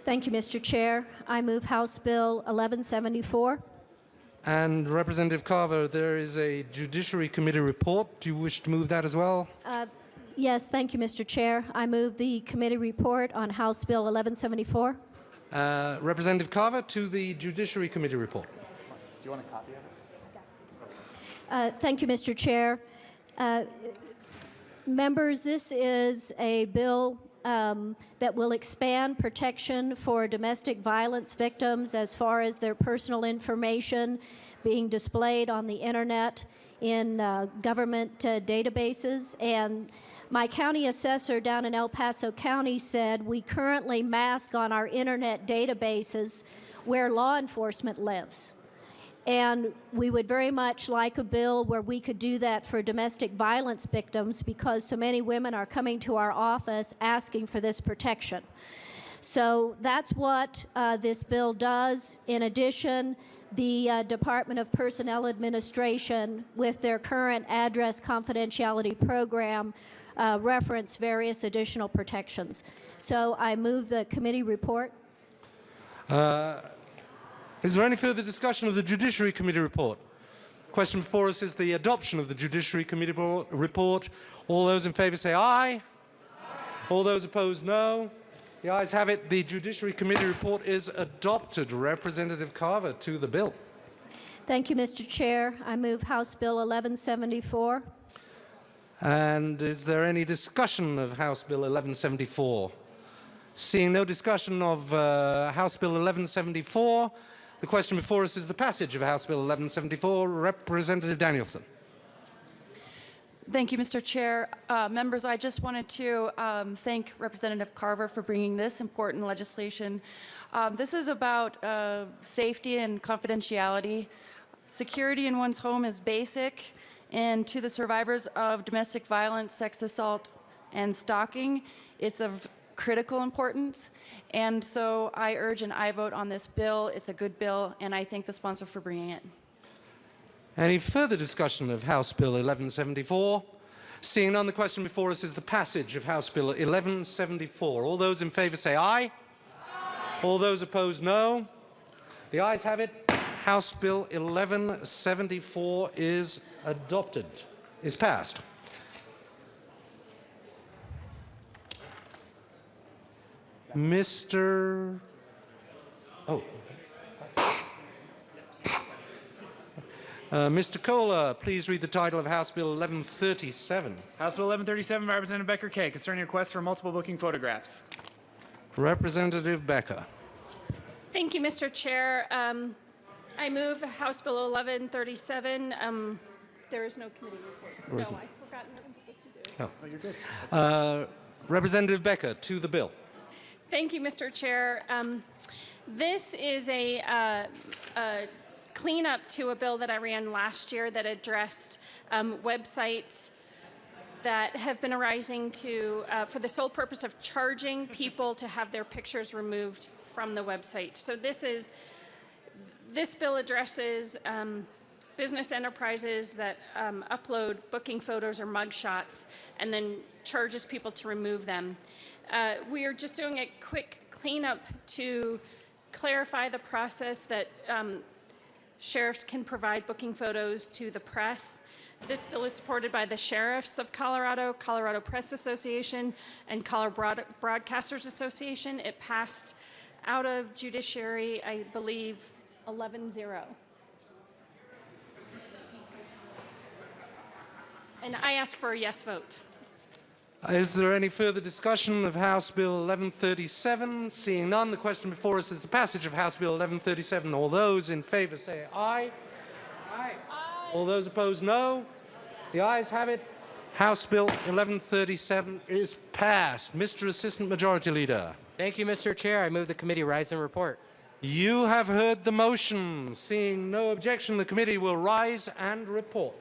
Thank you, Mr. Chair. I move House Bill 1174. And Representative Carver, there is a Judiciary Committee report. Do you wish to move that as well? Yes, thank you, Mr. Chair. I move the committee report on House Bill 1174. Representative Carver to the Judiciary Committee report. Do you want a copy of it? Thank you, Mr. Chair. Members, this is a bill that will expand protection for domestic violence victims as far as their personal information being displayed on the internet in government databases. And my county assessor down in El Paso County said we currently mask on our internet databases where law enforcement lives. And we would very much like a bill where we could do that for domestic violence victims, because so many women are coming to our office asking for this protection. So that's what this bill does. In addition, the Department of Personnel Administration, with their current address confidentiality program, reference various additional protections. So I move the committee report. Is there any further discussion of the Judiciary Committee report? Question before us is the adoption of the Judiciary Committee report. All those in favor say aye. Aye. All those opposed, no. The ayes have it. The Judiciary Committee report is adopted. Representative Carver to the bill. Thank you, Mr. Chair. I move House Bill 1174. And is there any discussion of House Bill 1174? Seeing no discussion of House Bill 1174, the question before us is the passage of House Bill 1174. Representative Danielson. Thank you, Mr. Chair. Members, I just wanted to thank Representative Carver for bringing this important legislation. This is about safety and confidentiality. Security in one's home is basic, and to the survivors of domestic violence, sex assault, and stalking, it's of critical importance. And so I urge an aye vote on this bill. It's a good bill, and I thank the sponsor for bringing it. Any further discussion of House Bill 1174? Seeing none, the question before us is the passage of House Bill 1174. All those in favor say aye. Aye. All those opposed, no. The ayes have it. House Bill 1174 is adopted, is passed. Mr. Oh. Mr. Kohler, please read the title of House Bill 1137. House Bill 1137 by Representative Becker K, concerning requests for multiple booking photographs. Representative Becker. Thank you, Mr. Chair. I move House Bill 1137. There is no committee report. Or No, is it? I've forgotten what I'm supposed to do. Oh, you're good. Representative Becker, to the bill. Thank you, Mr. Chair. This is a cleanup to a bill that I ran last year that addressed websites that have been arising to, for the sole purpose of charging people to have their pictures removed from the website. So this bill addresses business enterprises that upload booking photos or mugshots and then charges people to remove them. We are just doing a quick cleanup to clarify the process that sheriffs can provide booking photos to the press. This bill is supported by the Sheriffs of Colorado, Colorado Press Association, and Colorado Broadcasters Association. It passed out of judiciary, I believe, 11-0. And I ask for a yes vote. Is there any further discussion of House Bill 1137? Seeing none, the question before us is the passage of House Bill 1137. All those in favor say aye. Aye. All those opposed, no. The ayes have it. House Bill 1137 is passed. Mr. Assistant Majority Leader. Thank you, Mr. Chair. I move the committee rise and report. You have heard the motion. Seeing no objection, the committee will rise and report.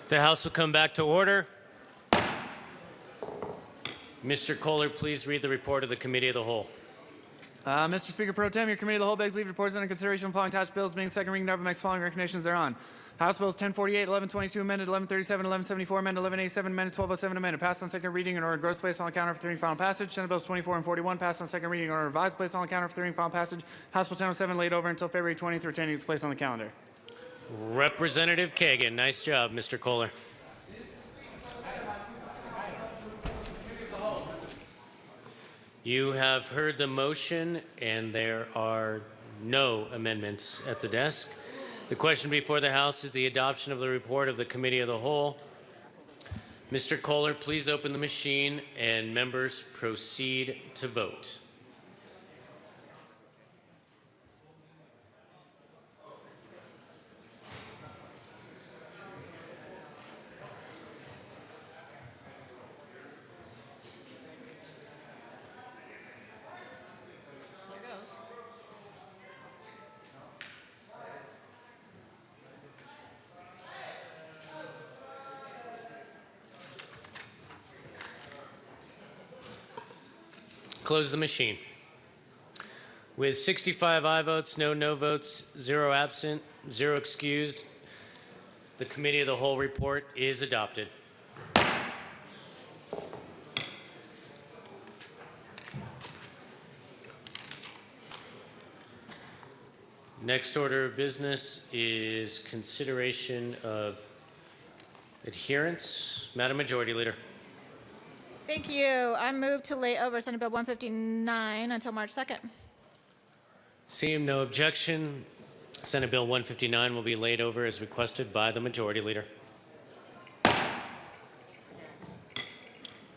The House will come back to order. Mr. Kohler, please read the report of the Committee of the Whole. Mr. Speaker Pro Tem, your Committee of the Whole begs leave reports under consideration of the following attached bills being second reading of makes following recognitions thereon. House Bills 1048, 1122 amended, 1137, 1174 amended, 1187 amended, 1207 amended, passed on second reading in order of gross place on the counter for third reading final passage. Senate Bills 24 and 41 passed on second reading in order of revised place on the counter for third reading final passage. House Bill 1007 laid over until February 20th, retaining its place on the calendar. Representative Kagan, nice job, Mr. Kohler. You have heard the motion, and there are no amendments at the desk. The question before the House is the adoption of the report of the Committee of the Whole. Mr. Kohler, please open the machine, and members proceed to vote. Close the machine. With 65 aye votes, no no votes, 0 absent, 0 excused, the Committee of the Whole report is adopted. Next order of business is consideration of adherence. Madam Majority Leader. Thank you. I move to lay over Senate Bill 159 until March 2nd. Seeing no objection, Senate Bill 159 will be laid over as requested by the Majority Leader.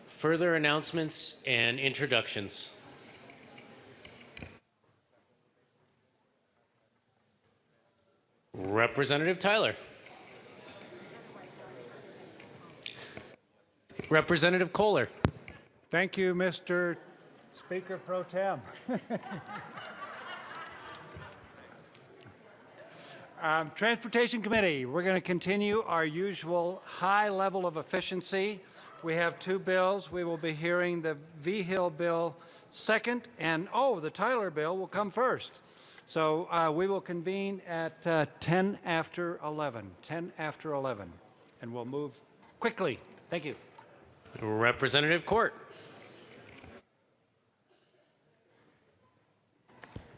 Further announcements and introductions. Representative Tyler. Representative Kohler. Thank you, Mr. Speaker Pro Tem. Transportation Committee, we're going to continue our usual high level of efficiency. We have 2 bills. We will be hearing the V-Hill bill second, and the Tyler bill will come first. So we will convene at 10 after 11, and we'll move quickly. Thank you. Representative Court.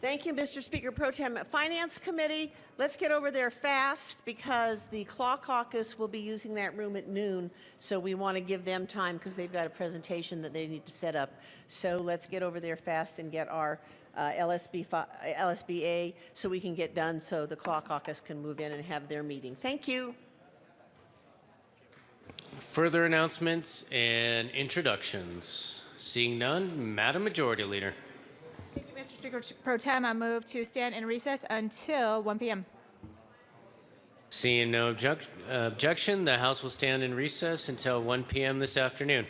Thank you, Mr. Speaker Pro Tem. Finance Committee, let's get over there fast because the Claw Caucus will be using that room at noon, so we want to give them time because they've got a presentation that they need to set up. So let's get over there fast and get our LSBA so we can get done so the Claw Caucus can move in and have their meeting. Thank you. Further announcements and introductions. Seeing none, Madam Majority Leader. Thank you, Mr. Speaker Pro Tem. I move to stand in recess until 1 p.m. Seeing no objection, the House will stand in recess until 1 p.m. this afternoon.